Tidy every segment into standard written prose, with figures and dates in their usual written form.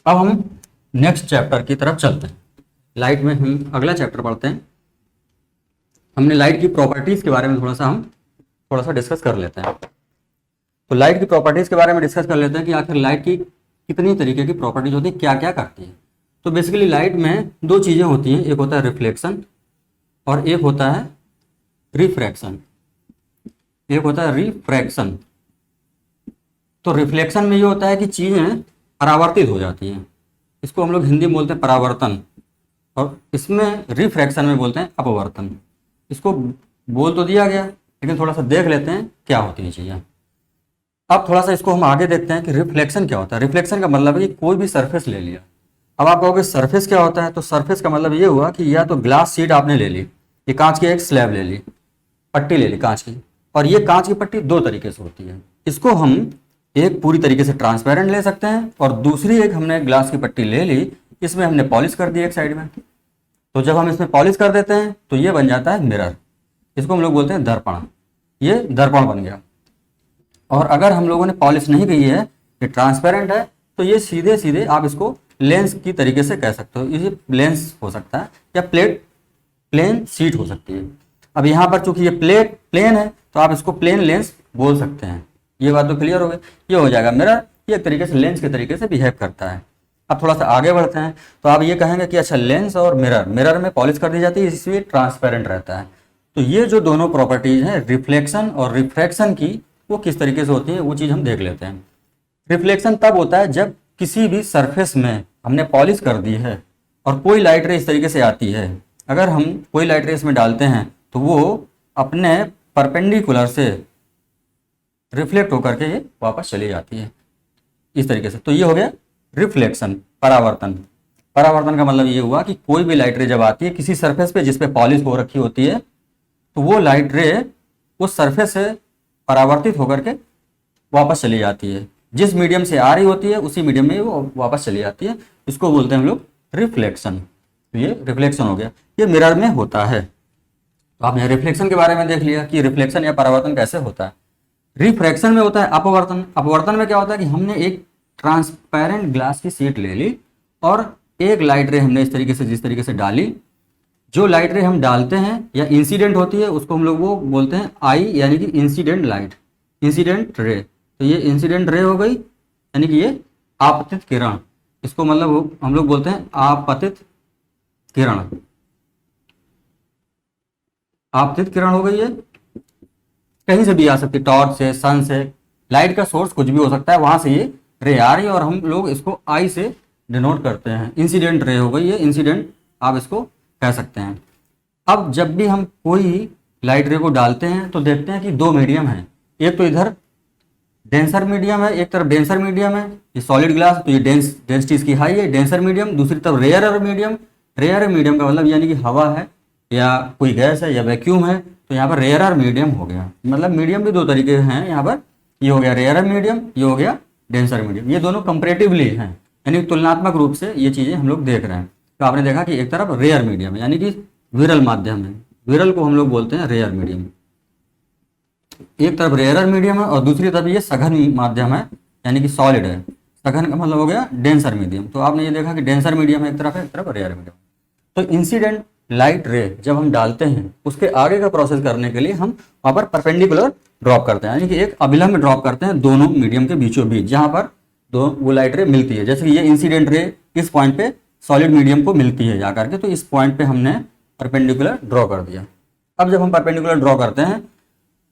अब हम next chapter की तरफ चलते हैं। लाइट में हम अगला चैप्टर पढ़ते हैं। हमने लाइट की प्रॉपर्टीज के बारे में थोड़ा सा डिस्कस कर लेते हैं। तो लाइट की प्रॉपर्टीज के बारे में डिस्कस कर लेते हैं कि आखिर लाइट की कितनी तरीके की प्रॉपर्टीज होती है, क्या क्या करती है। तो बेसिकली लाइट में दो चीजें होती हैं, एक होता है रिफ्लेक्शन और एक होता है रिफ्रैक्शन। एक होता है रिफ्रैक्शन। तो रिफ्लेक्शन में ये होता है कि चीजें परावर्तित हो जाती हैं, इसको हम लोग हिंदी में बोलते हैं परावर्तन, और इसमें रिफ्रैक्शन में बोलते हैं अपवर्तन। इसको बोल तो दिया गया, लेकिन थोड़ा सा देख लेते हैं क्या होती है चीजें। अब थोड़ा सा इसको हम आगे देखते हैं कि रिफ्लेक्शन क्या होता है। रिफ्लेक्शन का मतलब है कि कोई भी सरफेस ले लिया। अब आप कहोगे सरफेस क्या होता है, तो सरफेस का मतलब ये हुआ कि या तो ग्लास शीट आपने ले ली, ये कांच की एक स्लैब ले ली, पट्टी ले ली कांच की, और ये कांच की पट्टी दो तरीके से होती है। इसको हम एक पूरी तरीके से ट्रांसपेरेंट ले सकते हैं, और दूसरी एक हमने ग्लास की पट्टी ले ली, इसमें हमने पॉलिश कर दी एक साइड में। तो जब हम इसमें पॉलिश कर देते हैं तो ये बन जाता है मिरर, इसको हम लोग बोलते हैं दर्पण। ये दर्पण बन गया। और अगर हम लोगों ने पॉलिश नहीं की है, ये ट्रांसपेरेंट है, तो ये सीधे सीधे आप इसको लेंस की तरीके से कह सकते हो। ये लेंस हो सकता है या प्लेन शीट हो सकती है। अब यहाँ पर चूंकि ये प्लेन है, तो आप इसको प्लेन लेंस बोल सकते हैं। ये बात तो क्लियर हो गई। ये हो जाएगा मिरर, ये एक तरीके से लेंस के तरीके से बिहेव करता है। अब थोड़ा सा आगे बढ़ते हैं, तो आप ये कहेंगे कि अच्छा लेंस और मिरर में पॉलिश कर दी जाती है, इसलिए ट्रांसपेरेंट रहता है। तो ये जो दोनों प्रॉपर्टीज हैं रिफ्लेक्शन और रिफ्रैक्शन की, वो किस तरीके से होती है वो चीज़ हम देख लेते हैं। रिफ्लेक्शन तब होता है जब किसी भी सरफेस में हमने पॉलिश कर दी है और कोई लाइट रे इस तरीके से आती है। अगर हम कोई लाइट रे इसमें डालते हैं तो वो अपने परपेंडिकुलर से रिफ्लेक्ट होकर के ये वापस चली जाती है इस तरीके से। तो ये हो गया रिफ्लेक्शन, परावर्तन। परावर्तन का मतलब ये हुआ कि कोई भी लाइट रे जब आती है किसी सरफेस पे जिस पे पॉलिश हो रखी होती है, तो वो लाइट रे उस सरफेस से परावर्तित होकर के वापस चली जाती है। जिस मीडियम से आ रही होती है उसी मीडियम में वो वापस चली जाती है। इसको बोलते हैं हम लोग रिफ्लेक्शन। तो ये रिफ्लेक्शन हो गया, ये मिरर में होता है। तो आपने रिफ्लेक्शन के बारे में देख लिया कि रिफ्लेक्शन या परावर्तन कैसे होता है। रिफ्रैक्शन में होता है अपवर्तन। अपवर्तन में क्या होता है कि हमने एक ट्रांसपेरेंट ग्लास की शीट ले ली और एक लाइट रे हमने इस तरीके से जिस तरीके से डाली, जो लाइट रे हम डालते हैं या इंसिडेंट होती है उसको हम लोग वो बोलते हैं आई, यानी कि इंसिडेंट लाइट, इंसिडेंट रे। तो ये इंसिडेंट रे हो गई, यानी कि ये आपतित किरण, इसको मतलब हम लोग बोलते हैं आपतित किरण। आपतित किरण हो गई है, कहीं से भी आ सकती है, टॉर्च से, सन से, लाइट का सोर्स कुछ भी हो सकता है, वहां से ये रे आ रही है और हम लोग इसको आई से डिनोट करते हैं। इंसिडेंट रे हो गई है, इंसिडेंट आप इसको कह सकते हैं। अब जब भी हम कोई लाइट रे को डालते हैं तो देखते हैं कि दो मीडियम है, एक तो इधर डेंसर मीडियम है, एक तरफ डेंसर मीडियम है, ये सॉलिड ग्लास तो ये डेंसिटी इसकी हाई है, डेंसर मीडियम। दूसरी तरफ रेयर मीडियम। रेयर मीडियम का मतलब यानी कि हवा है या कोई गैस है या वैक्यूम है, तो यहाँ पर रेयर मीडियम हो गया। मतलब मीडियम भी दो तरीके के हैं यहाँ पर, ये हो गया रेयर मीडियम, ये हो गया डेंसर मीडियम। ये दोनों कंपेरेटिवली हैं, यानी तुलनात्मक रूप से ये चीज़ें हम लोग देख रहे हैं। तो आपने देखा कि एक तरफ रेयर मीडियम है, यानी कि विरल माध्यम है, विरल को हम लोग बोलते हैं रेयर मीडियम। एक तरफ रेयर मीडियम है और दूसरी तरफ ये सघन माध्यम है, यानी कि सॉलिड है। सघन का मतलब हो गया डेंसर मीडियम। तो आपने ये देखा कि डेंसर मीडियम एक तरफ है, एक तरफ रेयर मीडियम। तो इंसिडेंट लाइट रे जब हम डालते हैं उसके आगे का प्रोसेस करने के लिए हम वहां पर परपेंडिकुलर ड्रॉप करते हैं, यानी कि एक अभिलंब ड्रॉप करते हैं दोनों मीडियम के बीचों बीच, जहां पर दो वो लाइट रे मिलती है। जैसे कि ये इंसिडेंट रे इस पॉइंट पे सॉलिड मीडियम को मिलती है जाकर के, तो इस पॉइंट पे हमने परपेंडिकुलर ड्रॉ कर दिया। अब जब हम परपेंडिकुलर ड्रॉ करते हैं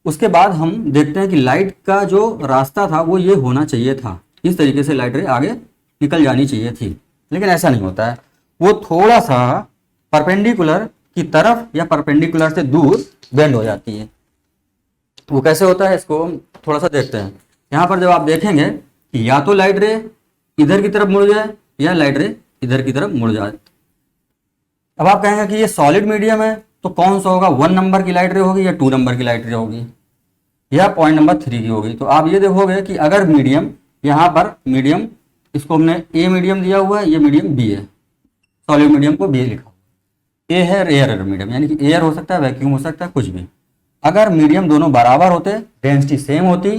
उसके बाद हम देखते हैं कि लाइट का जो रास्ता था वो ये होना चाहिए था, इस तरीके से लाइट रे आगे निकल जानी चाहिए थी, लेकिन ऐसा नहीं होता है। वो थोड़ा सा परपेंडिकुलर की तरफ या परपेंडिकुलर से दूर बेंड हो जाती है। वो कैसे होता है इसको हम थोड़ा सा देखते हैं। यहाँ पर जब आप देखेंगे कि या तो लाइट रे इधर की तरफ मुड़ जाए या लाइट रे इधर की तरफ मुड़ जाए। अब आप कहेंगे कि ये सॉलिड मीडियम है तो कौन सा होगा, 1 नंबर की लाइट रे होगी या 2 नंबर की लाइट रे होगी या पॉइंट नंबर 3 की होगी। तो आप ये देखोगे कि अगर मीडियम, यहाँ पर मीडियम इसको हमने ए मीडियम दिया हुआ है, ये मीडियम बी है, सॉलिड मीडियम को बी लिखा, ए है रेयर मीडियम, यानी कि एयर हो सकता है, वैक्यूम हो सकता है, कुछ भी। अगर मीडियम दोनों बराबर होते, डेंसिटी सेम होती,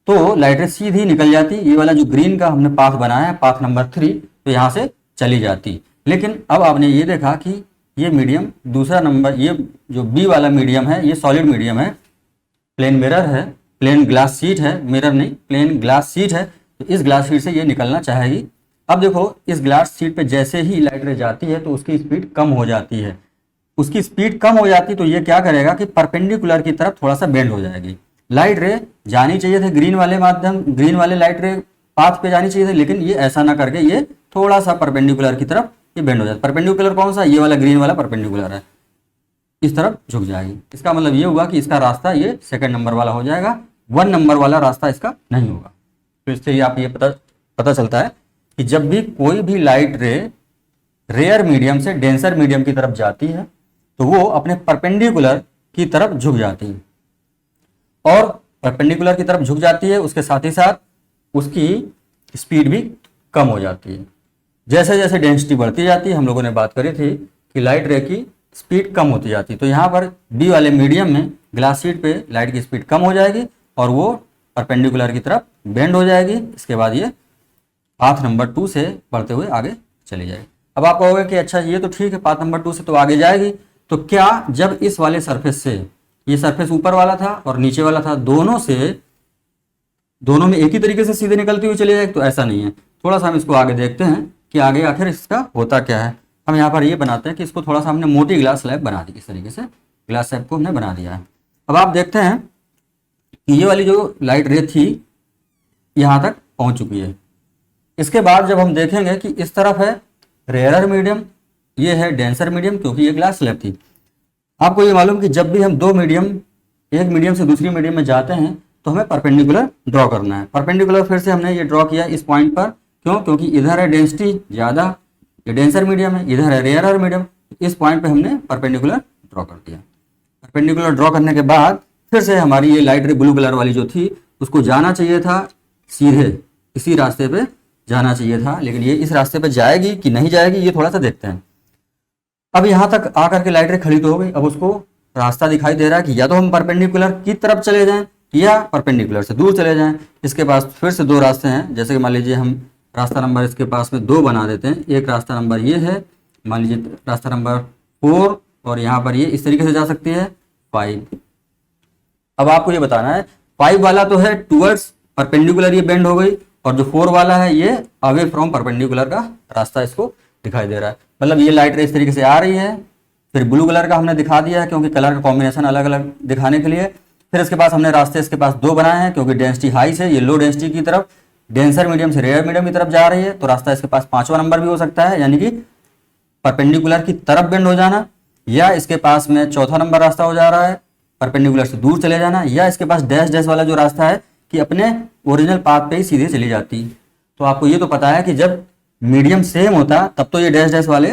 तो लाइट रे सीधी निकल जाती, ये वाला जो ग्रीन का हमने पाथ बनाया है, पाथ नंबर 3, तो यहाँ से चली जाती। लेकिन अब आपने ये देखा कि ये मीडियम दूसरा नंबर, ये जो बी वाला मीडियम है ये सॉलिड मीडियम है, प्लेन मिरर है, प्लेन ग्लास शीट है, मिरर नहीं प्लेन ग्लास शीट है, तो इस ग्लास शीट से ये निकलना चाहेगी। अब देखो इस ग्लास शीट पे जैसे ही लाइट रे जाती है तो उसकी स्पीड कम हो जाती है, उसकी स्पीड कम हो जाती तो ये क्या करेगा कि परपेंडिकुलर की तरफ थोड़ा सा बेंड हो जाएगी। लाइट रे जानी चाहिए थे ग्रीन वाले माध्यम, ग्रीन वाले लाइट रे पाथ पे जानी चाहिए थे, लेकिन ये ऐसा ना करके ये थोड़ा सा परपेंडिकुलर की तरफ ये बेंड हो जाता है। परपेंडिकुलर कौन सा, ये वाला ग्रीन वाला परपेंडिकुलर है, इस तरफ झुक जाएगी। इसका मतलब ये हुआ कि इसका रास्ता ये सेकंड नंबर वाला हो जाएगा, 1 नंबर वाला रास्ता इसका नहीं होगा। तो इससे ही आप ये पता चलता है कि जब भी कोई भी लाइट रे रेयर मीडियम से डेंसर मीडियम की तरफ जाती है तो वो अपने परपेंडिकुलर की तरफ झुक जाती है, और परपेंडिकुलर की तरफ झुक जाती है, उसके साथ ही साथ उसकी स्पीड भी कम हो जाती है। जैसे जैसे डेंसिटी बढ़ती जाती है, हम लोगों ने बात करी थी कि लाइट रे की स्पीड कम होती जाती है, तो यहाँ पर बी वाले मीडियम में ग्लास शीट पे लाइट की स्पीड कम हो जाएगी और वो परपेंडिकुलर की तरफ बेंड हो जाएगी। इसके बाद ये पाथ नंबर 2 से बढ़ते हुए आगे चली जाएगी। अब आप कहोगे कि अच्छा ये तो ठीक है, पाथ नंबर 2 से तो आगे जाएगी, तो क्या जब इस वाले सरफेस से, ये सरफेस ऊपर वाला था और नीचे वाला था, दोनों में एक ही तरीके से सीधे निकलती हुई चली जाएगी? तो ऐसा नहीं है। थोड़ा सा हम इसको आगे देखते हैं कि आगे आखिर इसका होता क्या है। हम यहाँ पर ये बनाते हैं कि इसको थोड़ा सा हमने मोटी ग्लास स्लैब बना दी, इस तरीके से ग्लास स्लैब को हमने बना दिया है। अब आप देखते हैं कि ये वाली जो लाइट रे थी यहाँ तक पहुँच चुकी है। इसके बाद जब हम देखेंगे कि इस तरफ है रेयरर मीडियम, ये है डेंसर मीडियम, क्योंकि ये ग्लास स्लैब थी। आपको ये मालूम कि जब भी हम दो मीडियम, एक मीडियम से दूसरी मीडियम में जाते हैं तो हमें परपेंडिकुलर ड्रॉ करना है। परपेंडिकुलर फिर से हमने ये ड्रॉ किया इस पॉइंट पर, क्यों? क्योंकि इधर है डेंसिटी ज़्यादा, ये डेंसर मीडियम है, इधर है रेयरर मीडियम, इस पॉइंट पे हमने परपेंडिकुलर ड्रॉ कर दिया। परपेंडिकुलर ड्रॉ करने के बाद फिर से हमारी ये लाइट रे ब्लू कलर वाली जो थी उसको जाना चाहिए था सीधे इसी रास्ते पे जाना चाहिए था, लेकिन ये इस रास्ते पे जाएगी कि नहीं जाएगी ये थोड़ा सा देखते हैं। अब यहाँ तक आकर के लाइट रे खड़ी तो हो गई। अब उसको रास्ता दिखाई दे रहा है कि या तो हम परपेंडिकुलर की तरफ चले जाएं या परपेंडिकुलर से दूर चले जाएं। इसके पास फिर से दो रास्ते हैं, जैसे कि मान लीजिए हम रास्ता नंबर इसके पास में 2 बना देते हैं। एक रास्ता नंबर ये है, मान लीजिए रास्ता नंबर 4, और यहाँ पर ये इस तरीके से जा सकती है 5। अब आपको ये बताना है 5 वाला तो है टूवर्ड्स परपेंडिकुलर ये बेंड हो गई, और जो 4 वाला है ये अवे फ्रॉम परपेंडिकुलर का रास्ता इसको दिखाई दे रहा है। मतलब ये लाइट रे इस तरीके से आ रही है। फिर ब्लू कलर का हमने दिखा दिया है क्योंकि कलर का कॉम्बिनेशन अलग अलग दिखाने के लिए। फिर इसके पास हमने रास्ते इसके पास 2 बनाए हैं क्योंकि डेंसिटी हाई से ये लो डेंसिटी की तरफ, डेंसर मीडियम से रेयर मीडियम की तरफ जा रही है, तो रास्ता इसके पास 5वां नंबर भी हो सकता है, यानी कि परपेंडिकुलर की तरफ बेंड हो जाना, या इसके पास में 4था नंबर रास्ता हो जा रहा है परपेंडिकुलर से दूर चले जाना, या इसके पास डैश डैश वाला जो रास्ता है कि अपने ओरिजिनल पाथ पे ही सीधे चली जाती। तो आपको ये तो पता है कि जब मीडियम सेम होता तब तो ये डैश डैश वाले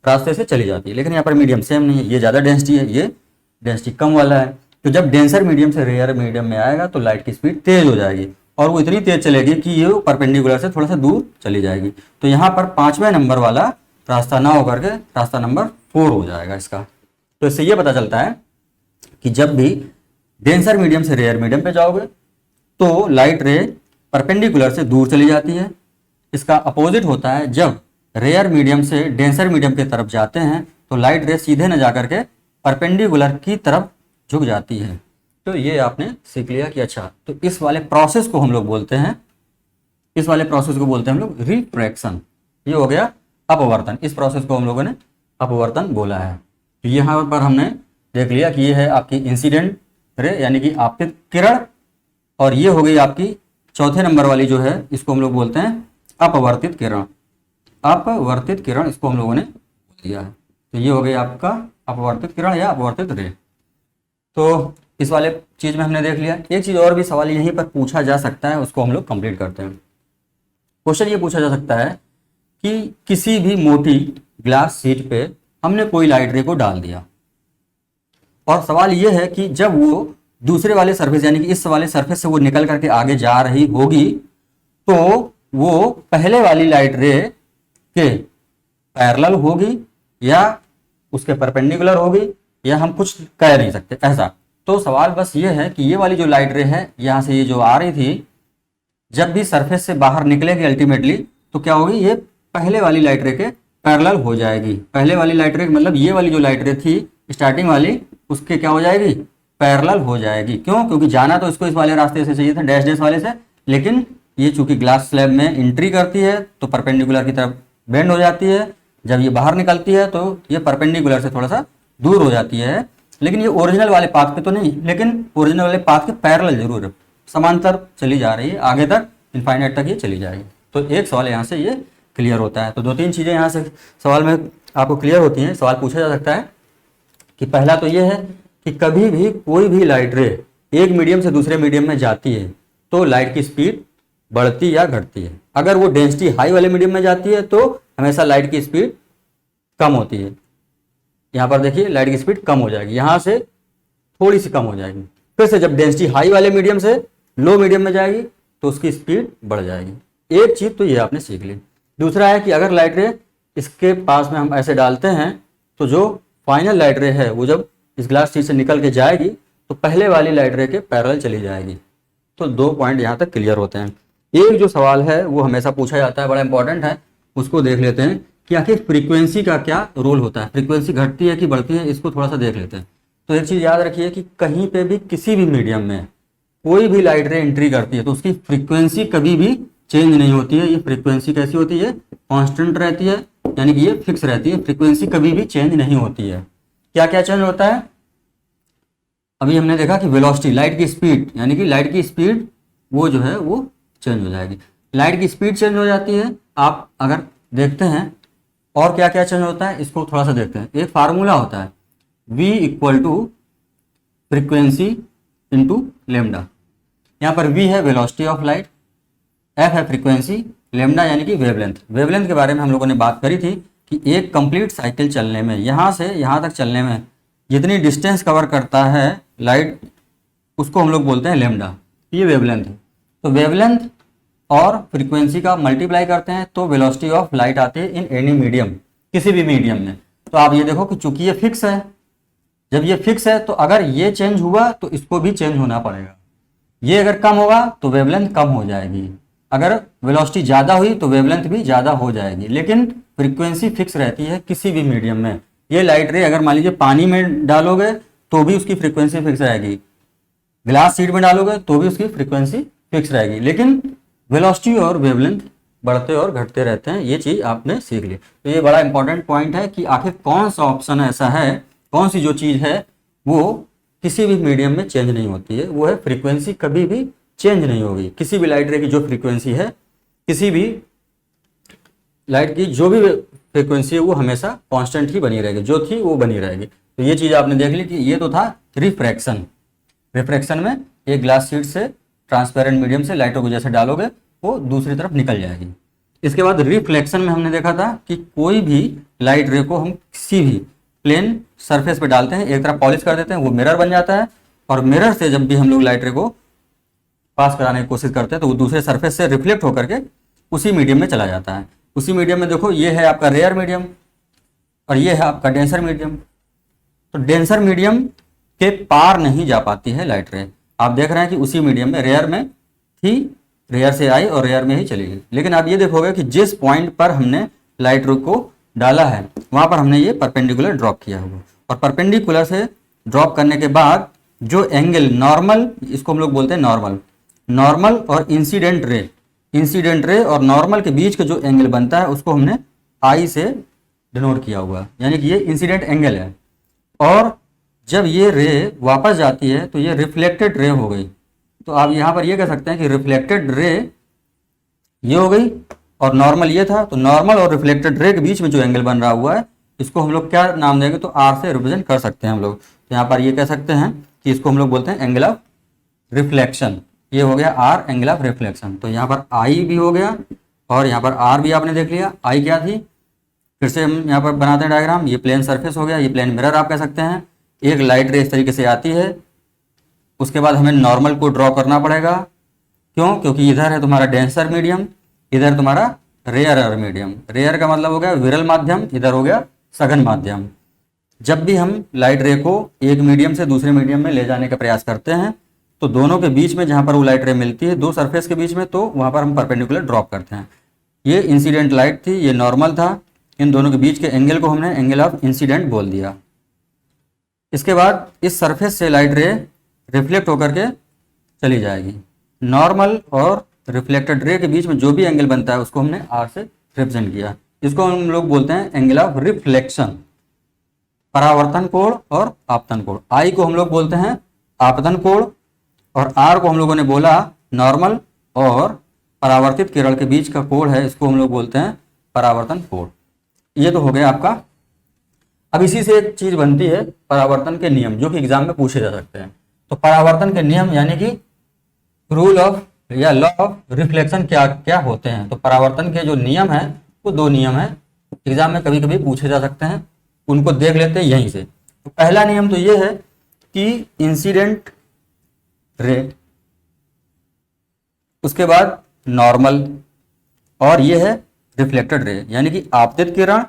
रास्ते से चली जाती है, लेकिन यहाँ पर मीडियम सेम नहीं है, ये ज़्यादा डेंसिटी है, ये डेंसिटी कम वाला है। तो जब डेंसर मीडियम से रेयर मीडियम में आएगा तो लाइट की स्पीड तेज हो जाएगी, और वो इतनी तेज चलेगी कि ये परपेंडिकुलर से थोड़ा सा दूर चली जाएगी। तो यहाँ पर 5वें नंबर वाला रास्ता ना होकर के रास्ता नंबर 4 हो जाएगा इसका। तो इससे ये पता चलता है कि जब भी डेंसर मीडियम से रेयर मीडियम पे जाओगे तो लाइट रे परपेंडिकुलर से दूर चली जाती है। इसका अपोजिट होता है जब रेयर मीडियम से डेंसर मीडियम की तरफ जाते हैं तो लाइट रे सीधे न जाकर के परपेंडिकुलर की तरफ झुक जाती है। तो ये आपने सीख लिया कि अच्छा, तो इस वाले प्रोसेस को हम लोग बोलते हैं, इस वाले प्रोसेस को बोलते हैं हम लोग रिफ्रैक्शन। ये हो गया अपवर्तन, इस प्रोसेस को हम लोगों ने अपवर्तन बोला है। तो यहाँ पर हमने देख लिया कि ये है आपकी इंसिडेंट रे यानी कि आपतित किरण, और ये हो गई आपकी 4थे नंबर वाली जो है इसको हम लोग बोलते हैं अपवर्तित किरण। अपवर्तित किरण इसको हम लोगों ने दिया है। तो ये हो गई आपका अपवर्तित किरण या अपवर्तित रे। तो इस वाले चीज में हमने देख लिया। एक चीज और भी सवाल यहीं पर पूछा जा सकता है, उसको हम लोग कंप्लीट करते हैं। क्वेश्चन ये पूछा जा सकता है कि किसी भी मोटी ग्लास शीट पे हमने कोई लाइट रे को डाल दिया, और सवाल ये है कि जब वो दूसरे वाले सरफेस यानी कि इस वाले सरफेस से वो निकल करके आगे जा रही होगी तो वो पहले वाली लाइट रे के पैरेलल होगी या उसके परपेंडिकुलर होगी, या हम कुछ कह नहीं सकते ऐसा। तो सवाल बस ये है कि ये वाली जो लाइट रे है यहाँ से ये जो आ रही थी, जब भी सरफेस से बाहर निकलेगी अल्टीमेटली तो क्या होगी, ये पहले वाली लाइट रे के पैरेलल हो जाएगी। पहले वाली लाइट रे मतलब ये वाली जो लाइट रे थी स्टार्टिंग वाली, उसके क्या हो जाएगी, पैरेलल हो जाएगी। क्यों? क्योंकि जाना तो इसको इस वाले रास्ते से चाहिए था, डैश डैश वाले से, लेकिन ये चूंकि ग्लास स्लैब में एंट्री करती है तो परपेंडिकुलर की तरफ बेंड हो जाती है। जब ये बाहर निकलती है तो ये परपेंडिकुलर से थोड़ा सा दूर हो जाती है, लेकिन ये ओरिजिनल वाले पाथ पे तो नहीं, लेकिन ओरिजिनल वाले पाथ के पैरेलल जरूर है, समांतर चली जा रही है, आगे तक इनफाइनाइट तक ये चली जाएगी। तो एक सवाल यहाँ से ये क्लियर होता है। तो दो तीन चीज़ें यहाँ से सवाल में आपको क्लियर होती हैं। सवाल पूछा जा सकता है कि पहला तो ये है कि कभी भी कोई भी लाइट रे एक मीडियम से दूसरे मीडियम में जाती है तो लाइट की स्पीड बढ़ती या घटती है। अगर वो डेंसिटी हाई वाले मीडियम में जाती है तो हमेशा लाइट की स्पीड कम होती है। यहाँ पर देखिए लाइट की स्पीड कम हो जाएगी, यहाँ से थोड़ी सी कम हो जाएगी। फिर से जब डेंसिटी हाई वाले मीडियम से लो मीडियम में जाएगी तो उसकी स्पीड बढ़ जाएगी। एक चीज़ तो ये आपने सीख ली। दूसरा है कि अगर लाइट रे इसके पास में हम ऐसे डालते हैं तो जो फाइनल लाइट रे है वो जब इस ग्लास शीट से निकल के जाएगी तो पहले वाली लाइट रे के पैरेलल चली जाएगी। तो 2 पॉइंट यहाँ तक क्लियर होते हैं। एक जो सवाल है वो हमेशा पूछा जाता है, बड़ा इंपॉर्टेंट है, उसको देख लेते हैं कि आखिर फ्रीक्वेंसी का क्या रोल होता है, फ्रीक्वेंसी घटती है कि बढ़ती है, इसको थोड़ा सा देख लेते हैं। तो एक चीज़ याद रखिए कि कहीं पे भी किसी भी मीडियम में कोई भी लाइट रे एंट्री करती है तो उसकी फ्रीक्वेंसी कभी भी चेंज नहीं होती है। ये फ्रीक्वेंसी कैसी होती है, कांस्टेंट रहती है, यानी कि ये फिक्स रहती है, फ्रीक्वेंसी कभी भी चेंज नहीं होती है। क्या क्या चेंज होता है, अभी हमने देखा कि वेलोसिटी, लाइट की स्पीड, यानी कि लाइट की स्पीड वो जो है वो चेंज हो जाएगी, लाइट की स्पीड चेंज हो जाती है। आप अगर देखते हैं और क्या क्या चेंज होता है इसको थोड़ा सा देखते हैं। एक फार्मूला होता है V equal to frequency into lambda. यहाँ पर V है वेलोसिटी ऑफ लाइट, F है फ्रीक्वेंसी, लेमडा यानी कि वेवलेंथ। वेवलेंथ के बारे में हम लोगों ने बात करी थी कि एक कंप्लीट साइकिल चलने में, यहाँ से यहाँ तक चलने में जितनी डिस्टेंस कवर करता है लाइट, उसको हम लोग बोलते हैं लेमडा। ये वेवलेंथ है। तो वेवलेंथ और फ्रीक्वेंसी का मल्टीप्लाई करते हैं तो वेलोसिटी ऑफ लाइट आती है इन एनी मीडियम, किसी भी मीडियम में। तो आप ये देखो कि चूंकि ये फिक्स है, जब ये फिक्स है तो अगर ये चेंज हुआ तो इसको भी चेंज होना पड़ेगा। ये अगर कम होगा तो वेवलेंथ कम हो जाएगी, अगर वेलोसिटी ज़्यादा हुई तो वेवलेंथ भी ज़्यादा हो जाएगी, लेकिन फ्रीक्वेंसी फिक्स रहती है किसी भी मीडियम में। ये लाइट रे अगर मान लीजिए पानी में डालोगे तो भी उसकी फ्रीक्वेंसी फिक्स रहेगी, ग्लास शीट में डालोगे तो भी उसकी फ्रीक्वेंसी फिक्स रहेगी, लेकिन वेलोसिटी और वेवलेंथ बढ़ते और घटते रहते हैं। ये चीज़ आपने सीख ली। तो ये बड़ा इंपॉर्टेंट पॉइंट है कि आखिर कौन सा ऑप्शन ऐसा है, कौन सी जो चीज़ है वो किसी भी मीडियम में चेंज नहीं होती है, वो है फ्रीक्वेंसी कभी भी चेंज नहीं होगी। किसी भी लाइट रे की जो फ्रीक्वेंसी है, किसी भी लाइट की जो भी फ्रीक्वेंसी है वो हमेशा कांस्टेंट ही बनी रहेगी, जो थी वो बनी रहेगी। तो ये चीज़ आपने देख ली कि ये तो था रिफ्रैक्शन। रिफ्रैक्शन में एक ग्लास शीट से ट्रांसपेरेंट मीडियम से लाइटों को जैसे डालोगे वो दूसरी तरफ निकल जाएगी। इसके बाद रिफ्लेक्शन में हमने देखा था कि कोई भी लाइट रे को हम किसी भी प्लेन सरफेस पे डालते हैं, एक तरफ पॉलिश कर देते हैं, वो मिरर बन जाता है, और मिरर से जब भी हम लोग लाइट रे को पास कराने की कोशिश करते हैं तो वो दूसरे सरफेस से रिफ्लेक्ट होकर के उसी मीडियम में चला जाता है। उसी मीडियम में देखो ये है आपका रेयर मीडियम और ये है आपका डेंसर मीडियम। तो डेंसर मीडियम के पार नहीं जा पाती है लाइट रे। आप देख रहे हैं कि उसी मीडियम में रेयर में थी, रेयर से आई और रेयर में ही चली गई। लेकिन आप ये देखोगे कि जिस पॉइंट पर हमने लाइट रे को डाला है वहां पर हमने ये परपेंडिकुलर ड्रॉप किया होगा, और परपेंडिकुलर से ड्रॉप करने के बाद जो एंगल नॉर्मल, इसको हम लोग बोलते हैं नॉर्मल, नॉर्मल और इंसिडेंट रे और नॉर्मल के बीच का जो एंगल बनता है उसको हमने आई से डिनोट किया हुआ, यानी कि ये इंसिडेंट एंगल है। और जब ये रे वापस जाती है तो ये रिफ्लेक्टेड रे हो गई। तो आप यहाँ पर ये कह सकते हैं कि रिफ्लेक्टेड रे ये हो गई और नॉर्मल ये था। तो नॉर्मल और रिफ्लेक्टेड रे के बीच में जो एंगल बन रहा हुआ है इसको हम लोग क्या नाम देंगे, तो आर से रिप्रेजेंट कर सकते हैं हम लोग। तो यहाँ पर ये कह सकते हैं कि इसको हम लोग बोलते हैं एंगल ऑफ रिफ्लेक्शन। ये हो गया आर, एंगल ऑफ रिफ्लेक्शन। तो यहाँ पर आई भी हो गया और यहाँ पर आर भी आपने देख लिया। आई क्या थी, फिर से हम यहाँ पर बनाते हैं डायग्राम। ये प्लेन सरफेस हो गया, ये प्लेन मिरर आप कह सकते हैं। एक लाइट रे इस तरीके से आती है, उसके बाद हमें नॉर्मल को ड्रॉ करना पड़ेगा। क्यों? क्योंकि इधर है तुम्हारा डेंसर मीडियम, इधर तुम्हारा रेयर मीडियम। रेयर का मतलब हो गया विरल माध्यम, इधर हो गया सघन माध्यम। जब भी हम लाइट रे को एक मीडियम से दूसरे मीडियम में ले जाने का प्रयास करते हैं तो दोनों के बीच में जहाँ पर वो लाइट रे मिलती है दो सरफेस के बीच में, तो वहाँ पर हम परपेंडिकुलर ड्रॉप करते हैं। ये इंसिडेंट लाइट थी, ये नॉर्मल था, इन दोनों के बीच के एंगल को हमने एंगल ऑफ इंसिडेंट बोल दिया। इसके बाद इस सरफेस से लाइट रे रिफ्लेक्ट होकर के चली जाएगी। नॉर्मल और रिफ्लेक्टेड रे के बीच में जो भी एंगल बनता है उसको हमने आर से रिप्रेजेंट किया। इसको हम लोग बोलते हैं एंगल ऑफ रिफ्लेक्शन, परावर्तन कोण और आपतन कोण। आई को हम लोग बोलते हैं आपतन कोण और आर को हम लोगों ने बोला नॉर्मल और परावर्तित किरण के बीच का कोण है, इसको हम लोग बोलते हैं परावर्तन कोण। ये तो हो गया आपका। अब इसी से एक चीज बनती है परावर्तन के नियम, जो कि एग्जाम में पूछे जा सकते हैं। तो परावर्तन के नियम यानी कि रूल ऑफ या लॉ ऑफ रिफ्लेक्शन क्या क्या होते हैं। तो परावर्तन के जो नियम है वो दो नियम है, एग्जाम में कभी कभी पूछे जा सकते हैं, उनको देख लेते हैं यहीं से। तो पहला नियम तो ये है कि इंसिडेंट रे, उसके बाद नॉर्मल, और ये है रिफ्लेक्टेड रे यानी कि आपतित किरण,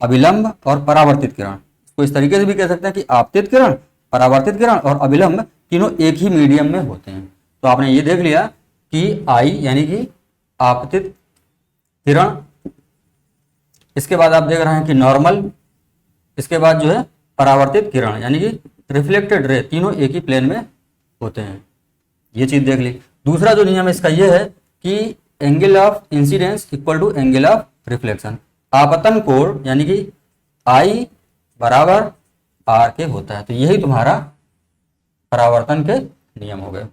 अभिलंब और परावर्तित किरण। तो इस तरीके से भी कह सकते हैं कि आपतित किरण, परावर्तित किरण और अभिलंब तीनों एक ही मीडियम में होते हैं। तो आपने ये देख लिया कि आई यानी कि आपतित किरण, इसके बाद आप देख रहे हैं कि नॉर्मल, इसके बाद जो है परावर्तित किरण यानी कि रिफ्लेक्टेड रे, तीनों एक ही प्लेन में होते हैं। ये चीज देख ली। दूसरा जो नियम इसका ये है कि angle of incidence equal to angle of reflection. आपतन कोण यानी कि आई बराबर आर के होता है। तो यही तुम्हारा परावर्तन के नियम हो गए।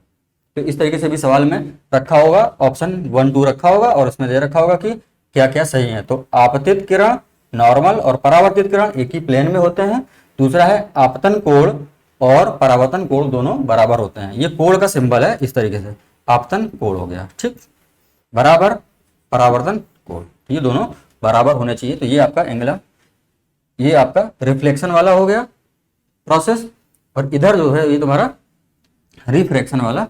तो इस तरीके से भी सवाल में रखा होगा, ऑप्शन 1 2 रखा होगा और उसमें दे रखा होगा कि क्या क्या सही है। तो आपतित किरण, नॉर्मल और परावर्तित किरण एक ही प्लेन में होते हैं। दूसरा है आपतन कोण और परावर्तन कोण दोनों बराबर होते हैं। ये कोण का सिंबल है, इस तरीके से आपतन कोण हो गया, ठीक, बराबर परावर्तन कोण, ये दोनों बराबर होने चाहिए। तो ये आपका एंगल, ये आपका रिफ्लेक्शन वाला हो गया प्रोसेस। और इधर जो है ये तुम्हारा रिफ्रैक्शन वाला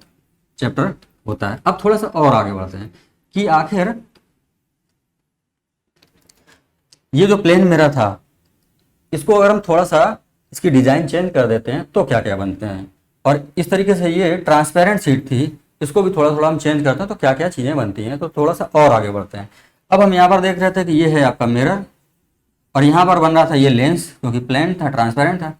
चैप्टर होता है। अब थोड़ा सा और आगे बढ़ते हैं कि आखिर ये जो प्लेन मिरर था, इसको अगर हम थोड़ा सा इसकी डिजाइन चेंज कर देते हैं तो क्या क्या बनते हैं। और इस तरीके से ये ट्रांसपेरेंट शीट थी, इसको भी थोड़ा थोड़ा हम चेंज करते हैं तो क्या क्या चीजें बनती हैं। तो थोड़ा सा और आगे बढ़ते हैं। अब हम यहाँ पर देख रहे थे कि ये है आपका मिरर और यहाँ पर बन रहा था ये लेंस, क्योंकि प्लेन था, ट्रांसपेरेंट था।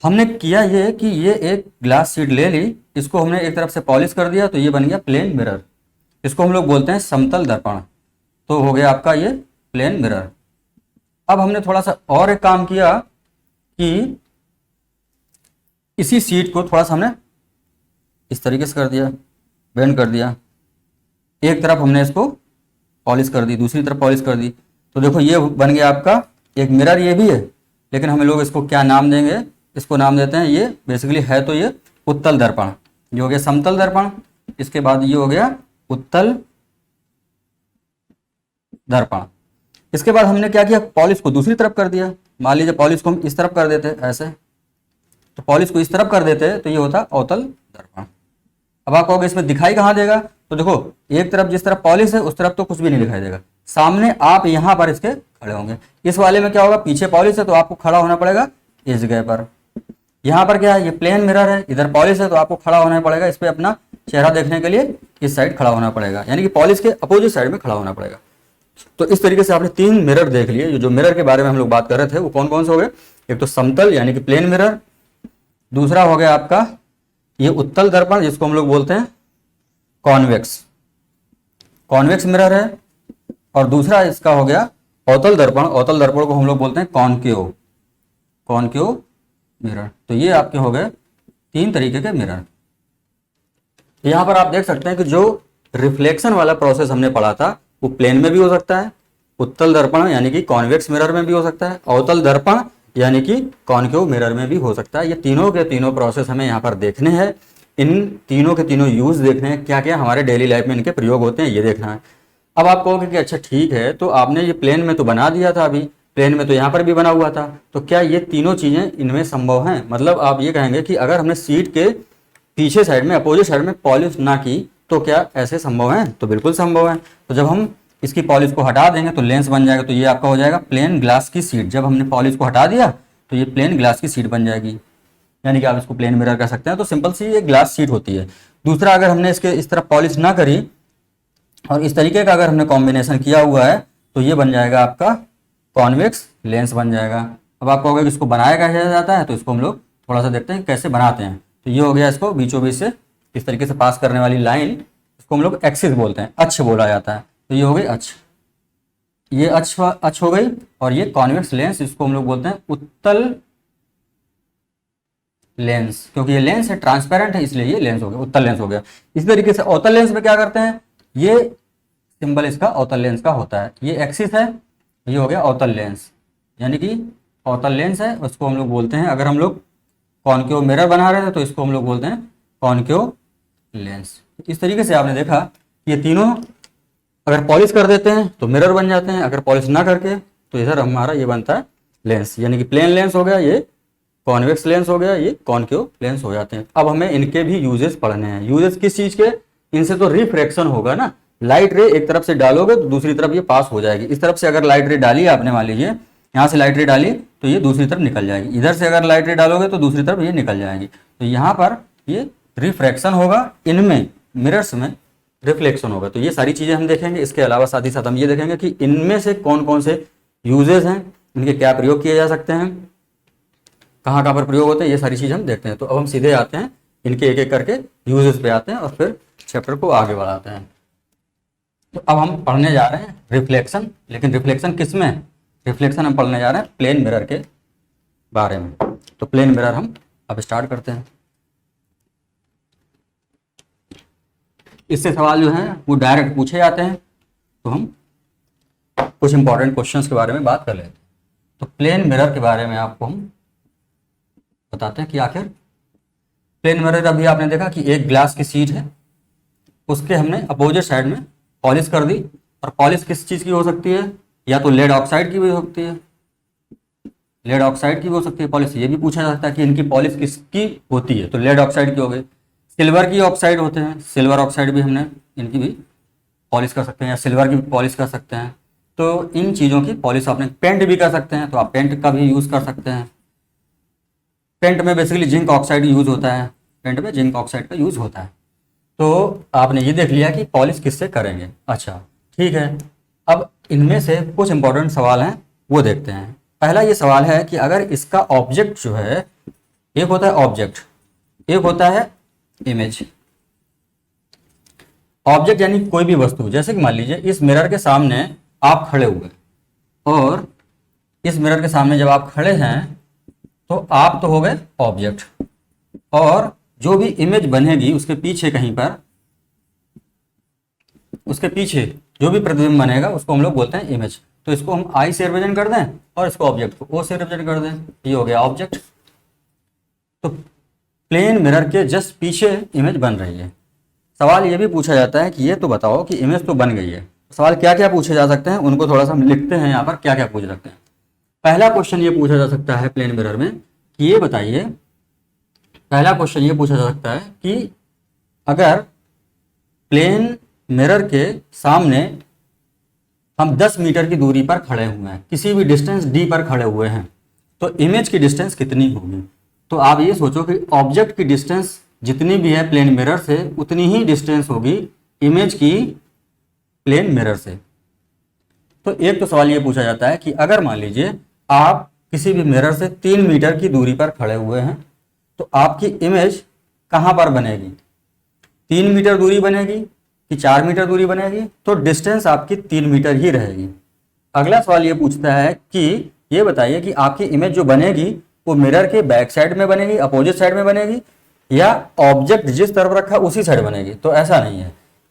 हमने किया ये कि ये एक ग्लास शीट ले ली, इसको हमने एक तरफ से पॉलिश कर दिया, तो ये बन गया प्लेन मिरर। इसको हम लोग बोलते हैं समतल दर्पण। तो हो गया आपका ये प्लेन मिरर। अब हमने थोड़ा सा और एक काम किया कि इसी शीट को थोड़ा सा हमने इस तरीके से कर दिया, बेंड कर दिया। एक तरफ हमने इसको पॉलिश कर दी, दूसरी तरफ पॉलिश कर दी। तो देखो ये बन गया आपका एक मिरर, ये भी है, लेकिन हम लोग इसको क्या नाम देंगे, इसको नाम देते हैं, ये बेसिकली है तो ये उत्तल दर्पण। ये हो गया समतल दर्पण, इसके बाद ये हो गया उत्तल दर्पण। इसके बाद हमने क्या किया, पॉलिश को दूसरी तरफ कर दिया। मान लीजिए पॉलिश को हम इस तरफ कर देते ऐसे, तो पॉलिश को इस तरफ कर देते तो ये होता अवतल दर्पण। अब आप कहोगे इसमें दिखाई कहाँ देगा, तो देखो एक तरफ जिस तरफ पॉलिश है उस तरफ तो कुछ भी नहीं दिखाई देगा, सामने आप यहाँ पर इसके खड़े होंगे। इस वाले में क्या होगा, पीछे पॉलिश है तो आपको खड़ा होना पड़ेगा इस जगह पर। यहाँ पर क्या है, ये प्लेन मिरर है, इधर पॉलिश है तो आपको खड़ा होना पड़ेगा इस पे, अपना चेहरा देखने के लिए इस साइड खड़ा होना पड़ेगा, यानी कि पॉलिश के अपोजिट साइड में खड़ा होना पड़ेगा। तो इस तरीके से आपने 3 मिरर देख लिए। जो मिरर के बारे में हम लोग बात कर रहे थे वो कौन कौन से हो गए, एक तो समतल यानी कि प्लेन मिरर, दूसरा हो गया आपका ये उत्तल दर्पण जिसको हम लोग बोलते हैं कॉन्वेक्स, कॉन्वेक्स मिरर है, और दूसरा इसका हो गया अवतल दर्पण, अवतल दर्पण को हम लोग बोलते हैं कॉनकेव, कॉनकेव मिरर। तो ये आपके हो गए 3 तरीके के मिरर। यहाँ पर आप देख सकते हैं कि जो रिफ्लेक्शन वाला प्रोसेस हमने पढ़ा था वो प्लेन में भी हो सकता है, उत्तल दर्पण यानी कि कॉन्वेक्स मिरर में भी हो सकता है, अवतल दर्पण यानी कि कॉनकेव मिरर में भी हो सकता है। ये तीनों के तीनों प्रोसेस हमें यहाँ पर देखने हैं, इन तीनों के तीनों यूज देखने हैं, क्या क्या हमारे डेली लाइफ में इनके प्रयोग होते हैं ये देखना है। अब आप कहोगे कि अच्छा ठीक है, तो आपने ये प्लेन में तो बना दिया था, अभी प्लेन में तो यहाँ पर भी बना हुआ था, तो क्या ये तीनों चीजें इनमें संभव हैं। मतलब आप ये कहेंगे कि अगर हमने सीट के पीछे साइड में, अपोजिट साइड में पॉलिश ना की तो क्या ऐसे संभव है, तो बिल्कुल संभव है। तो जब हम इसकी पॉलिश को हटा देंगे तो लेंस बन जाएगा, तो ये आपका हो जाएगा प्लेन ग्लास की सीट। जब हमने पॉलिश को हटा दिया तो ये प्लेन ग्लास की शीट बन जाएगी, यानी कि आप इसको प्लेन मिरर कह सकते हैं। तो सिंपल सी ये ग्लास शीट होती है। दूसरा, अगर हमने इसके इस तरह पॉलिश ना करी और इस तरीके का अगर हमने कॉम्बिनेशन किया हुआ है तो ये बन जाएगा आपका कॉन्वेक्स लेंस बन जाएगा। अब आप कहोगे कि इसको बनाया कैसे जाता है, तो इसको हम लोग थोड़ा सा देखते हैं कैसे बनाते हैं। तो ये हो गया, इसको बीचों बीच से इस तरीके से पास करने वाली लाइन, इसको हम लोग एक्सिस बोलते हैं, अक्ष बोला जाता है। तो ये हो गई अक्ष, ये अक्ष हो गई। और ये कॉन्वेक्स लेंस, इसको हम लोग बोलते हैं उत्तल लेंस, क्योंकि ये लेंस है, ट्रांसपेरेंट है, इसलिए ये लेंस हो गया, उत्तल लेंस हो गया। इस तरीके से अवतल लेंस में क्या करते हैं, ये सिंबल इसका अवतल लेंस का होता है। ये एक्सिस है, ये हो गया अवतल लेंस, यानी कि अवतल लेंस है, उसको हम लोग बोलते हैं। अगर हम लोग कॉनकेव मिरर बना रहे थे तो इसको हम लोग बोलते हैं कॉनकेव लेंस। इस तरीके से आपने देखा ये तीनों अगर पॉलिश कर देते हैं तो मिरर बन जाते हैं, अगर पॉलिश ना करके तो इधर हमारा ये बनता है लेंस, यानी कि प्लेन लेंस हो गया, ये कॉन्वेक्स लेंस हो गया, ये कॉनकेव लेंस हो जाते हैं। अब हमें इनके भी यूजेस पढ़ने हैं। यूजेस किस चीज़ के, इनसे तो रिफ्रैक्शन होगा ना, लाइट रे एक तरफ से डालोगे तो दूसरी तरफ ये पास हो जाएगी। इस तरफ से अगर लाइट रे डाली आपने, मान लीजिए यहाँ से लाइट रे डाली तो ये दूसरी तरफ निकल जाएगी, इधर से अगर लाइट रे डालोगे तो दूसरी तरफ ये निकल जाएगी। तो यहाँ पर ये रिफ्रैक्शन होगा, इनमें मिरर्स में रिफ्लेक्शन होगा। तो ये सारी चीज़ें हम देखेंगे। इसके अलावा साथ ही साथ हम ये देखेंगे कि इनमें से कौन कौन से यूजेस हैं, इनके क्या प्रयोग किए जा सकते हैं, कहाँ कहाँ पर प्रयोग होते हैं, ये सारी चीज़ हम देखते हैं। तो अब हम सीधे आते हैं इनके एक एक करके यूजेस पे आते हैं और फिर चैप्टर को आगे बढ़ाते हैं। तो अब हम पढ़ने जा रहे हैं रिफ्लेक्शन, लेकिन रिफ्लेक्शन किस में, रिफ्लेक्शन हम पढ़ने जा रहे हैं प्लेन मिरर के बारे में। तो प्लेन मिरर हम अब स्टार्ट करते हैं। इससे सवाल जो है वो डायरेक्ट पूछे जाते हैं, तो हम कुछ इंपॉर्टेंट क्वेश्चंस के बारे में बात कर लेते हैं। तो प्लेन मिरर के बारे में आपको हम बताते हैं कि आखिर प्लेन मिरर, अभी आपने देखा कि एक ग्लास की शीट है, उसके हमने अपोजिट साइड में पॉलिश कर दी। और पॉलिश किस चीज़ की हो सकती है, या तो लेड ऑक्साइड की भी हो सकती है, लेड ऑक्साइड की भी हो सकती है पॉलिश। ये भी पूछा जाता है कि इनकी पॉलिश किसकी होती है, तो लेड ऑक्साइड की हो गई। सिल्वर की ऑक्साइड होते हैं, सिल्वर ऑक्साइड भी हमने इनकी भी पॉलिश कर सकते हैं, या सिल्वर की भी पॉलिश कर सकते हैं। तो इन चीज़ों की पॉलिश आपने, पेंट भी कर सकते हैं, तो आप पेंट का भी यूज़ कर सकते हैं। पेंट में बेसिकली जिंक ऑक्साइड यूज़ होता है, पेंट में जिंक ऑक्साइड का यूज़ होता है। तो आपने ये देख लिया कि पॉलिश किससे करेंगे। अच्छा ठीक है, अब इनमें से कुछ इंपॉर्टेंट सवाल हैं वो देखते हैं। पहला ये सवाल है कि अगर इसका ऑब्जेक्ट जो है, एक होता है ऑब्जेक्ट, एक होता है इमेज। ऑब्जेक्ट यानी कोई भी वस्तु, जैसे कि मान लीजिए इस मिरर के सामने आप खड़े हुए, और इस मिरर के सामने जब आप खड़े हैं तो आप तो हो गए ऑब्जेक्ट, और जो भी इमेज बनेगी उसके पीछे कहीं पर, उसके पीछे जो भी प्रतिबिंब बनेगा उसको हम लोग बोलते हैं इमेज। तो इसको हम आई से रिप्रेजेंट कर दें और इसको ऑब्जेक्ट को ओ से रिप्रेजेंट कर दें, ये हो गया ऑब्जेक्ट। तो प्लेन मिरर के जस्ट पीछे इमेज बन रही है। सवाल ये भी पूछा जाता है कि ये तो बताओ कि इमेज तो बन गई है, सवाल क्या क्या पूछे जा सकते हैं उनको थोड़ा सा हम लिखते हैं यहाँ पर, क्या क्या पूछ सकते हैं। पहला क्वेश्चन ये पूछा जा सकता है प्लेन मिरर में कि ये बताइए, पहला क्वेश्चन ये पूछा जा सकता है कि अगर प्लेन मिरर के सामने हम 10 मीटर की दूरी पर खड़े हुए हैं, किसी भी डिस्टेंस डी पर खड़े हुए हैं, तो इमेज की डिस्टेंस कितनी होगी। तो आप ये सोचो कि ऑब्जेक्ट की डिस्टेंस जितनी भी है प्लेन मिरर से, उतनी ही डिस्टेंस होगी इमेज की प्लेन मिरर से। तो एक तो सवाल ये पूछा जाता है कि अगर मान लीजिए आप किसी भी मिरर से 3 मीटर की दूरी पर खड़े हुए हैं, तो आपकी इमेज कहाँ पर बनेगी, 3 मीटर दूरी बनेगी कि 4 मीटर दूरी बनेगी, तो डिस्टेंस आपकी 3 मीटर ही रहेगी। अगला सवाल ये पूछता है कि ये बताइए कि आपकी इमेज जो बनेगी वो मिरर के बैक साइड में बनेगी, अपोजिट साइड में बनेगी, या ऑब्जेक्ट जिस तरफ रखा उसी साइड बनेगी। तो ऐसा नहीं है,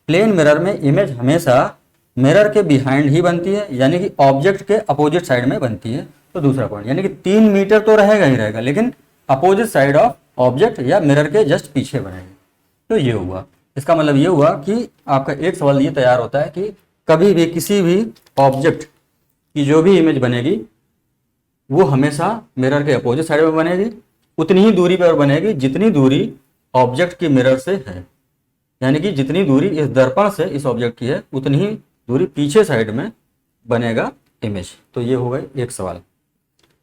प्लेन मिरर में इमेज हमेशा मिरर के बिहाइंड ही बनती है, यानी कि ऑब्जेक्ट के अपोजिट साइड में बनती है। तो दूसरा पॉइंट, यानी कि 3 मीटर तो रहेगा ही रहेगा, लेकिन अपोजिट साइड ऑफ ऑब्जेक्ट या मिरर के जस्ट पीछे बनेगी। तो ये हुआ, इसका मतलब ये हुआ कि आपका एक सवाल ये तैयार होता है कि कभी भी किसी भी ऑब्जेक्ट की जो भी इमेज बनेगी वो हमेशा मिरर के अपोजिट साइड में बनेगी, उतनी ही दूरी पर बनेगी जितनी दूरी ऑब्जेक्ट की मिरर से है, यानी कि जितनी दूरी इस दर्पण से इस ऑब्जेक्ट की है उतनी ही दूरी पीछे साइड में बनेगा इमेज। तो ये हो गया एक सवाल।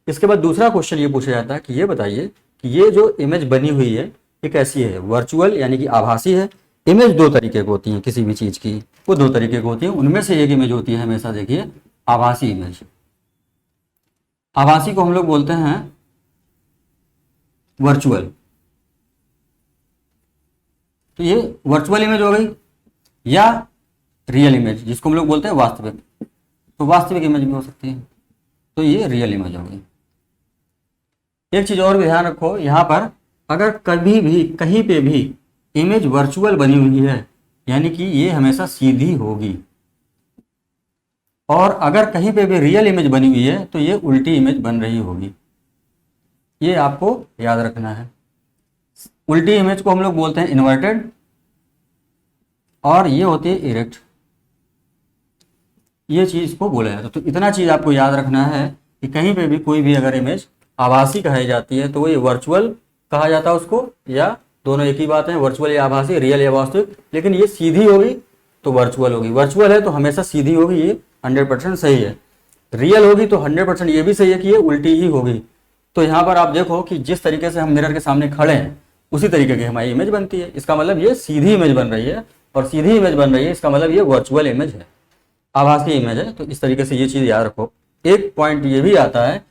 इसके बाद दूसरा क्वेश्चन ये पूछा जाता है कि ये बताइए कि ये जो इमेज बनी हुई है ये कैसी है, वर्चुअल यानी कि आभासी है। इमेज दो तरीके की होती हैं किसी भी चीज की, वो दो तरीके की होती है, उनमें से एक इमेज होती है हमेशा देखिए आभासी इमेज। आभासी को हम लोग बोलते हैं वर्चुअल। तो ये वर्चुअल इमेज हो गई, या रियल इमेज जिसको हम लोग बोलते हैं वास्तविक। तो वास्तविक इमेज भी हो सकती है, तो ये रियल इमेज हो गई। एक चीज और भी ध्यान रखो, यहां पर अगर कभी भी कहीं पे भी इमेज वर्चुअल बनी हुई है यानी कि ये हमेशा सीधी होगी, और अगर कहीं पे भी रियल इमेज बनी हुई है तो ये उल्टी इमेज बन रही होगी। ये आपको याद रखना है। उल्टी इमेज को हम लोग बोलते हैं इन्वर्टेड, और ये होती है इरेक्ट। ये चीज को बोला जाता है। तो इतना चीज आपको याद रखना है कि कहीं पे भी कोई भी अगर इमेज आभासी कही जाती है तो वो ये वर्चुअल कहा जाता है उसको, या दोनों एक ही बात है, वर्चुअल या आभासी, रियल या वास्तविक। लेकिन ये सीधी होगी तो वर्चुअल होगी, वर्चुअल है तो हमेशा सीधी होगी, ये 100% सही है। रियल होगी तो 100% ये भी सही है कि ये उल्टी ही होगी। तो यहाँ पर आप देखो कि जिस तरीके से हम मिरर के सामने खड़े हैं उसी तरीके की हमारी इमेज बनती है। इसका मतलब ये सीधी इमेज बन रही है, और सीधी इमेज बन रही है इसका मतलब ये वर्चुअल इमेज है, आभासी इमेज है। तो इस तरीके से ये चीज याद रखो। एक पॉइंट ये भी आता है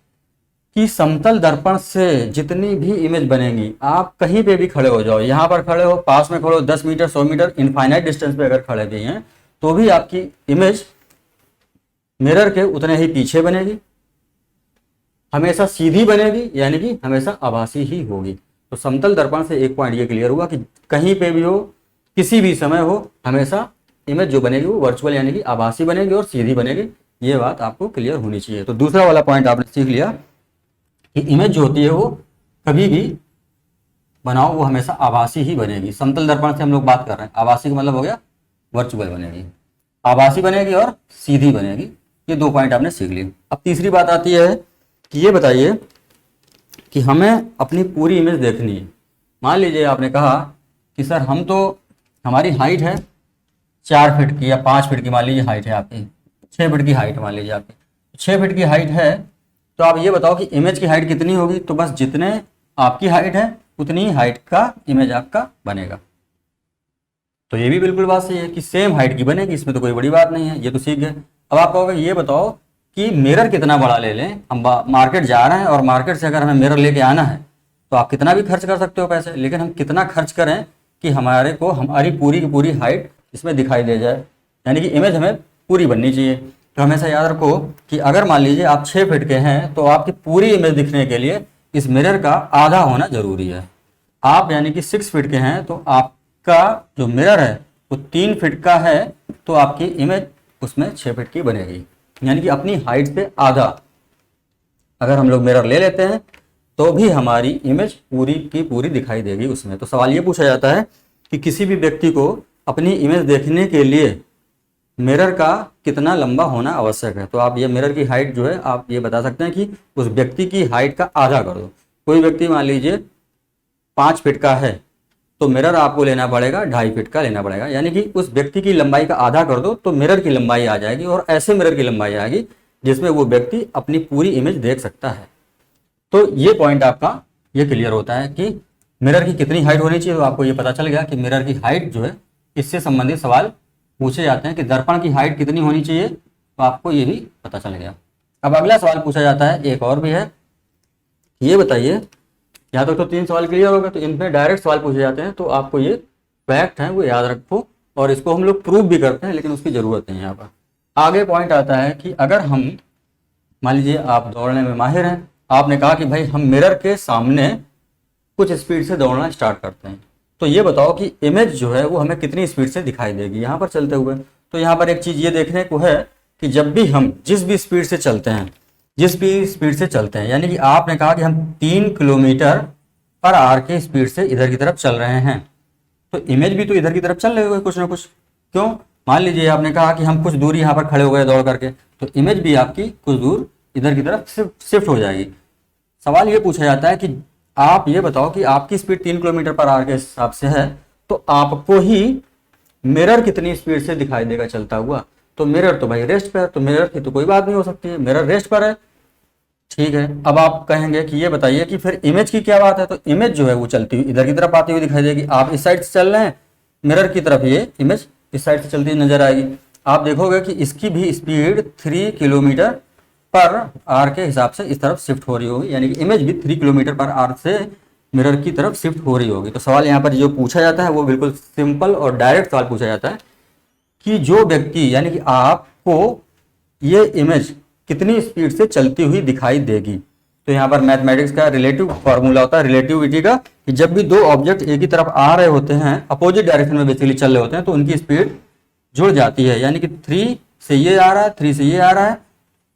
कि समतल दर्पण से जितनी भी इमेज बनेगी, आप कहीं पे भी खड़े हो जाओ, यहाँ पर खड़े हो, पास में खड़े हो, 10 मीटर 100 मीटर इनफाइनाइट डिस्टेंस पे अगर खड़े भी हैं तो भी आपकी इमेज मिरर के उतने ही पीछे बनेगी, हमेशा सीधी बनेगी, यानी कि हमेशा आभासी ही होगी। तो समतल दर्पण से एक पॉइंट ये क्लियर हुआ कि कहीं पे भी हो, किसी भी समय हो, हमेशा इमेज जो बनेगी वो वर्चुअल यानी कि आभासी बनेगी और सीधी बनेगी। ये बात आपको क्लियर होनी चाहिए। तो दूसरा वाला पॉइंट आपने सीख लिया कि इमेज जो होती है वो कभी भी बनाओ वो हमेशा आभासी ही बनेगी। समतल दर्पण से हम लोग बात कर रहे हैं, आभासी का मतलब हो गया वर्चुअल बनेगी, आभासी बनेगी और सीधी बनेगी। ये दो पॉइंट आपने सीख लिए। अब तीसरी बात आती है कि ये बताइए कि हमें अपनी पूरी इमेज देखनी है। मान लीजिए आपने कहा कि सर हम तो, हमारी हाइट है 4 फीट की या 5 फीट की, मान लीजिए हाइट है आपकी 6 फीट की हाइट, मान लीजिए आपकी 6 फीट की हाइट है, तो आप ये बताओ कि इमेज की हाइट कितनी होगी। तो बस जितने आपकी हाइट है उतनी ही हाइट का इमेज आपका बनेगा। तो ये भी बिल्कुल बात सही है कि सेम हाइट की बनेगी, इसमें तो कोई बड़ी बात नहीं है, ये तो सीख गए। अब आप कहोगे ये बताओ कि मिरर कितना बड़ा ले लें, हम मार्केट जा रहे हैं और मार्केट से अगर हमें मिरर लेके आना है तो आप कितना भी खर्च कर सकते हो पैसे, लेकिन हम कितना खर्च करें कि हमारे को हमारी पूरी की पूरी हाइट इसमें दिखाई दे जाए, यानी कि इमेज हमें पूरी बननी चाहिए। तो हमेशा याद रखो कि अगर मान लीजिए आप 6 फीट के हैं तो आपकी पूरी इमेज दिखने के लिए इस मिरर का आधा होना जरूरी है। आप यानी कि 6 फीट के हैं तो आपका जो मिरर है वो 3 फीट का है, तो आपकी इमेज उसमें 6 फीट की बनेगी, यानी कि अपनी हाइट से आधा अगर हम लोग मिरर ले लेते हैं तो भी हमारी इमेज पूरी की पूरी दिखाई देगी उसमें। तो सवाल ये पूछा जाता है कि किसी भी व्यक्ति को अपनी इमेज देखने के लिए मिरर का कितना लंबा होना आवश्यक है। तो आप ये मिरर की हाइट जो है आप ये बता सकते हैं कि उस व्यक्ति की हाइट का आधा कर दो। कोई व्यक्ति मान लीजिए 5 फीट का है तो मिरर आपको लेना पड़ेगा 2.5 फीट का लेना पड़ेगा, यानी कि उस व्यक्ति की लंबाई का आधा कर दो तो मिरर की लंबाई आ जाएगी, और ऐसे मिरर की लंबाई आएगी जिसमें वो व्यक्ति अपनी पूरी इमेज देख सकता है। तो ये पॉइंट आपका ये क्लियर होता है कि मिरर की कितनी हाइट होनी चाहिए। तो आपको ये पता चल गया कि मिरर की हाइट जो है, इससे संबंधित सवाल पूछे जाते हैं कि दर्पण की हाइट कितनी होनी चाहिए, तो आपको ये भी पता चल गया। अब अगला सवाल पूछा जाता है, एक और भी है, ये बताइए, यहाँ तक तो 3 सवाल क्लियर हो गए, तो इनमें डायरेक्ट सवाल पूछे जाते हैं, तो आपको ये फैक्ट है वो याद रखो, और इसको हम लोग प्रूव भी करते हैं लेकिन उसकी जरूरत नहीं है। यहाँ पर आगे पॉइंट आता है कि अगर हम मान लीजिए आप दौड़ने में माहिर हैं, आपने कहा कि भाई हम मिरर के सामने कुछ स्पीड से दौड़ना स्टार्ट करते हैं, तो ये बताओ कि इमेज जो है वो हमें कितनी स्पीड से दिखाई देगी यहाँ पर चलते हुए। तो यहाँ पर एक चीज ये देखने को है कि जब भी हम जिस भी स्पीड से चलते हैं, यानी कि आपने कहा कि हम 3 किलोमीटर पर आवर की स्पीड से इधर की तरफ चल रहे हैं, तो इमेज भी तो इधर की तरफ चल रही होगी कुछ ना कुछ। क्यों? मान लीजिए आपने कहा कि हम कुछ दूरी यहाँ पर खड़े हो गए दौड़ करके, तो इमेज भी आपकी कुछ दूर इधर की तरफ शिफ्ट हो जाएगी। सवाल ये पूछा जाता है कि आप ये बताओ कि आपकी स्पीड 3 किलोमीटर पर आवर के हिसाब से है, तो आपको ही मिरर कितनी स्पीड से दिखाई देगा चलता हुआ। तो मिरर तो भाई रेस्ट पर है, तो मिरर की तो कोई बात नहीं हो सकती है, मिरर रेस्ट पर है, ठीक है, अब आप कहेंगे कि ये बताइए कि फिर इमेज की क्या बात है। तो इमेज जो है वो चलती हुई इधर की तरफ आती हुई दिखाई देगी। आप इस साइड से चल रहे हैं मिरर की तरफ, ये इमेज इस साइड से चलती हुई नजर आएगी। आप देखोगे कि इसकी भी स्पीड 3 किलोमीटर पर आवर के हिसाब से इस तरफ शिफ्ट हो रही होगी, यानी कि इमेज भी 3 किलोमीटर पर आवर से मिरर की तरफ शिफ्ट हो रही होगी। तो सवाल यहाँ पर जो पूछा जाता है वो बिल्कुल सिंपल और डायरेक्ट सवाल पूछा जाता है कि जो व्यक्ति यानी कि आपको ये इमेज कितनी स्पीड से चलती हुई दिखाई देगी। तो यहाँ पर मैथमेटिक्स का रिलेटिव फॉर्मूला होता है रिलेटिविटी का, कि जब भी दो ऑब्जेक्ट एक ही तरफ आ रहे होते हैं, अपोजिट डायरेक्शन में बेसिकली चल रहे होते हैं, तो उनकी स्पीड जुड़ जाती है। यानी कि 3 से ये आ रहा है, 3 से ये आ रहा है,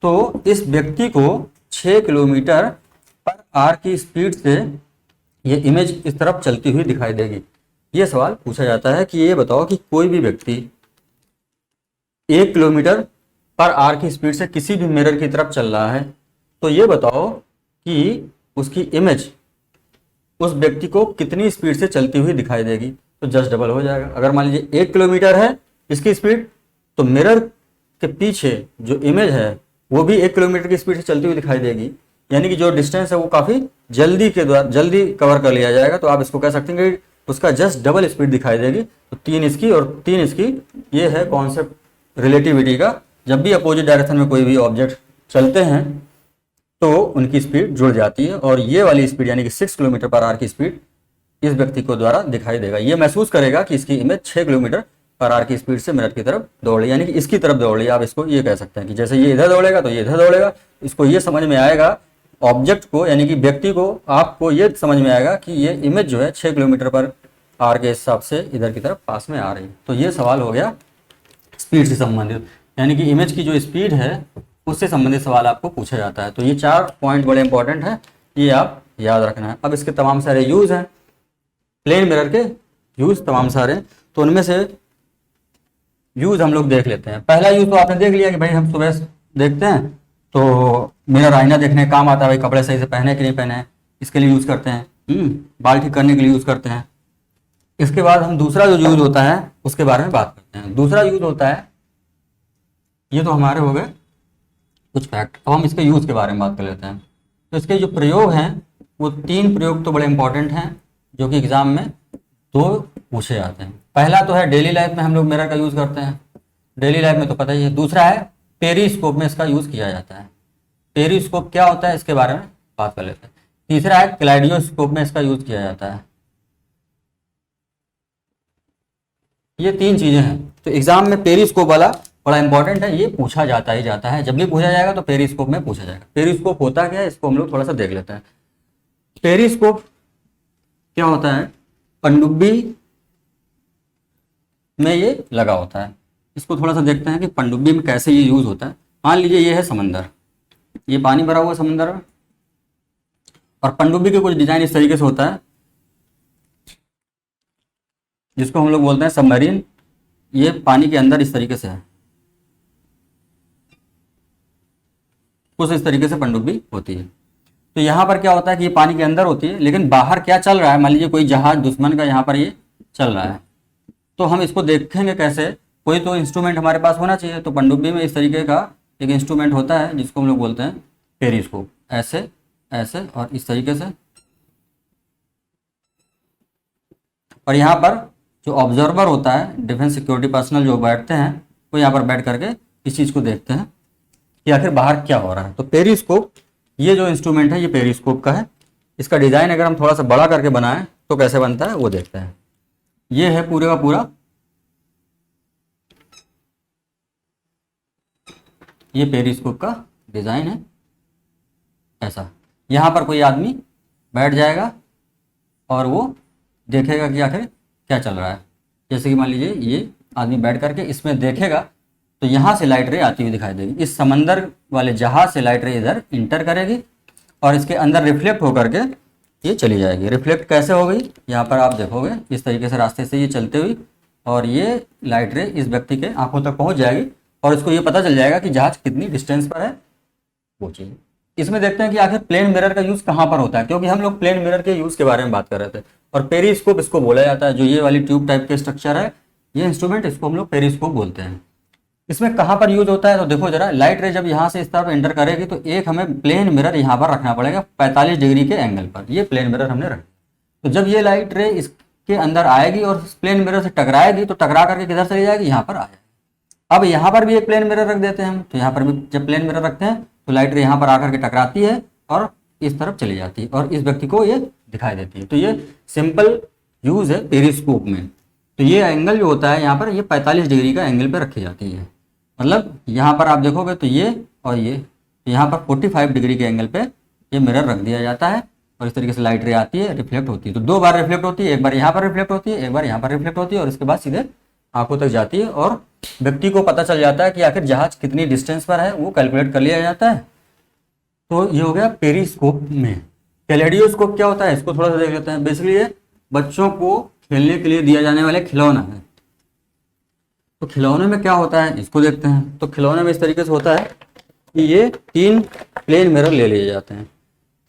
तो इस व्यक्ति को 6 किलोमीटर पर आवर की स्पीड से ये इमेज इस तरफ चलती हुई दिखाई देगी। ये सवाल पूछा जाता है कि ये बताओ कि कोई भी व्यक्ति 1 किलोमीटर पर आवर की स्पीड से किसी भी मिरर की तरफ चल रहा है, तो ये बताओ कि उसकी इमेज उस व्यक्ति को कितनी स्पीड से चलती हुई दिखाई देगी। तो जस्ट डबल हो जाएगा। अगर मान लीजिए 1 किलोमीटर है इसकी स्पीड, तो मिरर के पीछे जो इमेज है वो भी 1 किलोमीटर की स्पीड से चलती हुई दिखाई देगी, यानी कि जो डिस्टेंस है वो काफी जल्दी कवर कर लिया जाएगा। तो आप इसको कह सकते हैं कि उसका जस्ट डबल स्पीड दिखाई देगी। तो 3 इसकी और 3 इसकी, ये है कॉन्सेप्ट रिलेटिविटी का। जब भी अपोजिट डायरेक्शन में कोई भी ऑब्जेक्ट चलते हैं तो उनकी स्पीड जुड़ जाती है, और ये वाली स्पीड यानी कि 6 किलोमीटर पर आवर की स्पीड इस व्यक्ति को द्वारा दिखाई देगा। ये महसूस करेगा कि इसकी इमेज 6 किलोमीटर पर आवर की स्पीड से मिरर की तरफ दौड़ रही है, यानी कि इसकी तरफ दौड़ रही है। आप इसको ये कह सकते हैं कि जैसे ये इधर दौड़ेगा तो ये इधर दौड़ेगा। इसको ये समझ में आएगा ऑब्जेक्ट को, यानी कि व्यक्ति को, आपको ये समझ में आएगा कि ये इमेज जो है 6 किलोमीटर पर आवर के हिसाब से इधर की तरफ पास में आ रही है। तो ये सवाल हो गया स्पीड से संबंधित, यानी कि इमेज की जो स्पीड है उससे संबंधित सवाल आपको पूछा जाता है। तो ये 4 पॉइंट बड़े इंपॉर्टेंट है, ये आप याद रखना है। अब इसके तमाम सारे यूज हैं, प्लेन मिरर के यूज तमाम सारे, तो उनमें से यूज हम लोग देख लेते हैं। पहला यूज तो आपने देख लिया कि भाई हम सुबह देखते हैं तो मिरर आईना देखने का काम आता है, भाई कपड़े सही से पहने कि नहीं पहने, इसके लिए यूज करते हैं। बाल ठीक करने के लिए यूज करते हैं। इसके बाद हम दूसरा जो यूज होता है उसके बारे में बात करते हैं। दूसरा यूज होता है, ये तो हमारे हो गए कुछ फैक्ट। अब हम इसके यूज के बारे में बात कर लेते हैं। तो इसके जो प्रयोग हैं वो 3 प्रयोग तो बड़े इंपॉर्टेंट हैं, जो कि एग्जाम में 2 पूछे जाते हैं। पहला तो है डेली लाइफ में हम लोग मिरर का यूज करते हैं, डेली लाइफ में तो पता ही है। दूसरा है पेरिस्कोप में इसका यूज किया जाता है। पेरिस्कोप क्या होता है इसके बारे में बात कर लेते हैं। तीसरा है क्लाइडियोस्कोप में इसका यूज किया जाता है। ये 3 चीजें हैं। तो एग्जाम में पेरिस्कोप वाला बड़ा इंपॉर्टेंट है, ये पूछा जाता ही जाता है। जब भी पूछा जाएगा तो पेरिस्कोप में पूछा जाएगा। पेरिस्कोप होता क्या है इसको हम लोग थोड़ा सा देख लेते हैं। पेरिस्कोप क्या होता है, पनडुब्बी में ये लगा होता है। इसको थोड़ा सा देखते हैं कि पनडुब्बी में कैसे ये यूज होता है। मान लीजिए ये है समंदर, ये पानी भरा हुआ समंदर में, और पनडुब्बी के कुछ डिजाइन इस तरीके से होता है जिसको हम लोग बोलते हैं सबमरीन। ये पानी के अंदर इस तरीके से है, कुछ इस तरीके से पनडुब्बी होती है। तो यहाँ पर क्या होता है कि ये पानी के अंदर होती है, लेकिन बाहर क्या चल रहा है, मान लीजिए कोई जहाज दुश्मन का यहाँ पर ये चल रहा है, तो हम इसको देखेंगे कैसे। कोई तो इंस्ट्रूमेंट हमारे पास होना चाहिए। तो पनडुब्बी में इस तरीके का एक इंस्ट्रूमेंट होता है जिसको हम लोग बोलते हैं पेरिस्कोप। ऐसे ऐसे और इस तरीके से, और यहाँ पर जो ऑब्जर्वर होता है, डिफेंस सिक्योरिटी पर्सनल जो बैठते हैं, वो यहाँ पर बैठ करके इस चीज़ को देखते हैं कि आखिर बाहर क्या हो रहा है। तो पेरिस्कोप, ये जो इंस्ट्रूमेंट है ये पेरिस्कोप का है। इसका डिजाइन अगर हम थोड़ा सा बड़ा करके बनाएं तो कैसे बनता है वो देखते हैं। ये है पूरे का पूरा, ये पेरिस्कोप का डिजाइन है ऐसा। यहाँ पर कोई आदमी बैठ जाएगा और वो देखेगा कि आखिर क्या चल रहा है। जैसे कि मान लीजिए ये आदमी बैठ करके इसमें देखेगा, तो यहाँ से लाइट रे आती हुई दिखाई देगी। इस समंदर वाले जहाज से लाइट रे इधर इंटर करेगी और इसके अंदर रिफ्लेक्ट होकर के ये चली जाएगी। रिफ्लेक्ट कैसे हो गई, यहाँ पर आप देखोगे इस तरीके से रास्ते से ये चलते हुई, और ये लाइट रे इस व्यक्ति के आंखों तक पहुंच जाएगी और इसको ये पता चल जाएगा कि जहाज कितनी डिस्टेंस पर है वो चीज़। इसमें देखते हैं कि आखिर प्लेन मिरर का यूज कहाँ पर होता है, क्योंकि हम लोग प्लेन मिरर के यूज के बारे में बात कर रहे थे। और पेरिस्कोप इसको बोला जाता है, जो ये वाली ट्यूब टाइप के स्ट्रक्चर है, ये इंस्ट्रूमेंट, इसको हम लोग पेरिस्कोप बोलते हैं। इसमें कहाँ पर यूज होता है, तो देखो जरा, लाइट रे जब यहाँ से इस तरफ एंटर करेगी तो एक हमें प्लेन मिरर यहाँ पर रखना पड़ेगा 45 डिग्री के एंगल पर। ये प्लेन मिरर हमने रखा। तो जब ये लाइट रे इसके अंदर आएगी और प्लेन मिरर से टकराएगी तो टकरा करके किधर चली जाएगी, यहाँ पर आ जाएगी। अब यहाँ पर भी एक प्लेन मिरर रख देते हैं हम, तो यहाँ पर भी जब प्लेन मिरर रखते हैं तो लाइट रे यहाँ पर आकर के टकराती है और इस तरफ चली जाती है और इस व्यक्ति को ये दिखाई देती है। तो ये सिंपल यूज है पेरिस्कोप में। तो ये एंगल जो होता है यहाँ पर, ये 45 डिग्री का एंगल पे रखी जाती है। मतलब यहाँ पर आप देखोगे तो ये और ये यहाँ पर 45 डिग्री के एंगल पे ये मिरर रख दिया जाता है और इस तरीके से लाइट रे आती है, रिफ्लेक्ट होती है। तो 2 बार रिफ्लेक्ट होती है, एक बार यहाँ पर रिफ्लेक्ट होती है, एक बार यहाँ पर रिफ्लेक्ट होती है और इसके बाद सीधे आंखों तक जाती है और व्यक्ति को पता चल जाता है कि आखिर जहाज कितनी डिस्टेंस पर है, वो कैलकुलेट कर लिया जाता है। तो ये हो गया पेरिस्कोप में। कैलेडियोस्कोप क्या होता है, इसको थोड़ा सा देख लेते हैं। बेसिकली ये बच्चों को खेलने के लिए दिया जाने वाले खिलौना है। तो खिलौने में क्या होता है, इसको देखते हैं। तो खिलौने में इस तरीके से होता है कि ये 3 प्लेन मिरर ले लिए जाते हैं।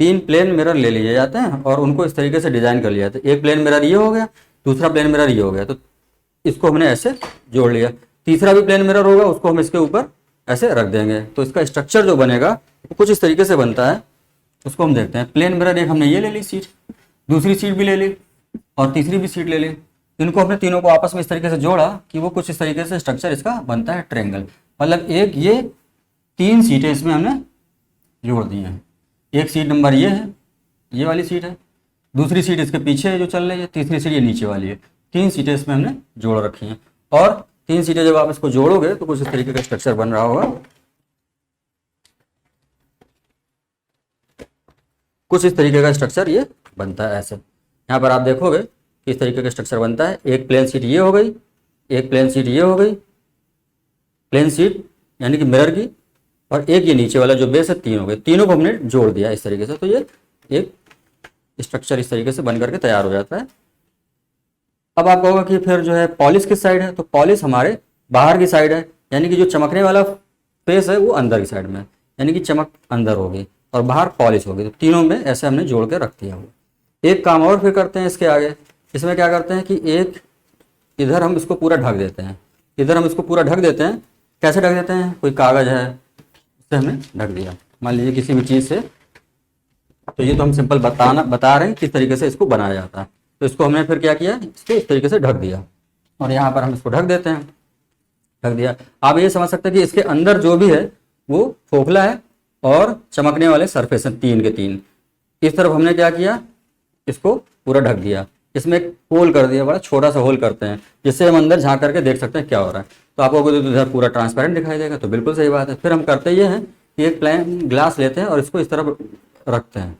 3 प्लेन मिरर ले लिए जाते हैं और उनको इस तरीके से डिजाइन कर लिया जाता है। एक प्लेन मिरर ये हो गया, दूसरा प्लेन मिरर ये हो गया, तो इसको हमने ऐसे जोड़ लिया। तीसरा भी प्लेन मिरर होगा, उसको हम इसके ऊपर ऐसे रख देंगे। तो इसका स्ट्रक्चर जो बनेगा वो कुछ इस तरीके से बनता है। उसको हम देखते हैं। प्लेन मिरर एक हमने ये ले ली सीट, दूसरी सीट भी ले ली और तीसरी भी सीट ले ली। इनको हमने तीनों को आपस में इस तरीके से जोड़ा कि वो कुछ इस तरीके से स्ट्रक्चर इसका बनता है, ट्रायंगल। मतलब एक ये 3 सीटें इसमें हमने जोड़ दी हैं। एक सीट नंबर ये है, ये वाली सीट है, दूसरी सीट इसके पीछे है जो चल रही है, तीसरी सीट ये नीचे वाली है। 3 सीटें इसमें हमने जोड़ रखी हैं और 3 सीटें जब आप इसको जोड़ोगे तो कुछ इस तरीके का स्ट्रक्चर बन रहा होगा। कुछ इस तरीके का स्ट्रक्चर ये बनता है ऐसे। यहाँ पर आप देखोगे कि इस तरीके का स्ट्रक्चर बनता है। एक प्लेन सीट ये हो गई, एक प्लेन सीट ये हो गई, प्लेन सीट यानी कि मिरर की, और एक ये नीचे वाला जो बेस है, 3 हो गए। तीनों को हमने जोड़ दिया इस तरीके से। तो ये एक स्ट्रक्चर इस तरीके से बन करके तैयार हो जाता है। अब आप कहोगे कि फिर जो है पॉलिश किस साइड है, तो पॉलिश हमारे बाहर की साइड है, यानी कि जो चमकने वाला फेस है वो अंदर की साइड में है, यानी कि चमक अंदर होगी और बाहर पॉलिश होगी। तो तीनों में ऐसे हमने जोड़ के रख दिया। एक काम और फिर करते हैं इसके आगे। इसमें क्या करते हैं कि एक इधर हम इसको पूरा ढक देते हैं, इधर हम इसको पूरा ढक देते हैं। कैसे ढक देते हैं, कोई कागज है उससे हमने ढक दिया, मान लीजिए किसी भी चीज़ से। तो ये तो हम सिंपल बता रहे हैं किस तरीके से इसको बनाया जाता है। तो इसको हमने फिर क्या किया, इसको इस तरीके से ढक दिया और यहाँ पर हम इसको ढक देते हैं। ढक दिया। आप ये समझ सकते हैं कि इसके अंदर जो भी है वो खोखला है और चमकने वाले सरफेस हैं 3 के 3। इस तरफ हमने क्या किया, इसको पूरा ढक दिया। इसमें एक होल कर दिया, बड़ा छोटा सा होल करते हैं जिससे हम अंदर झांक करके देख सकते हैं क्या हो रहा है। तो आपको तो इधर पूरा ट्रांसपेरेंट दिखाई देगा, तो बिल्कुल सही बात है। फिर हम करते ये हैं कि एक प्लेन ग्लास लेते हैं और इसको इस तरफ रखते हैं।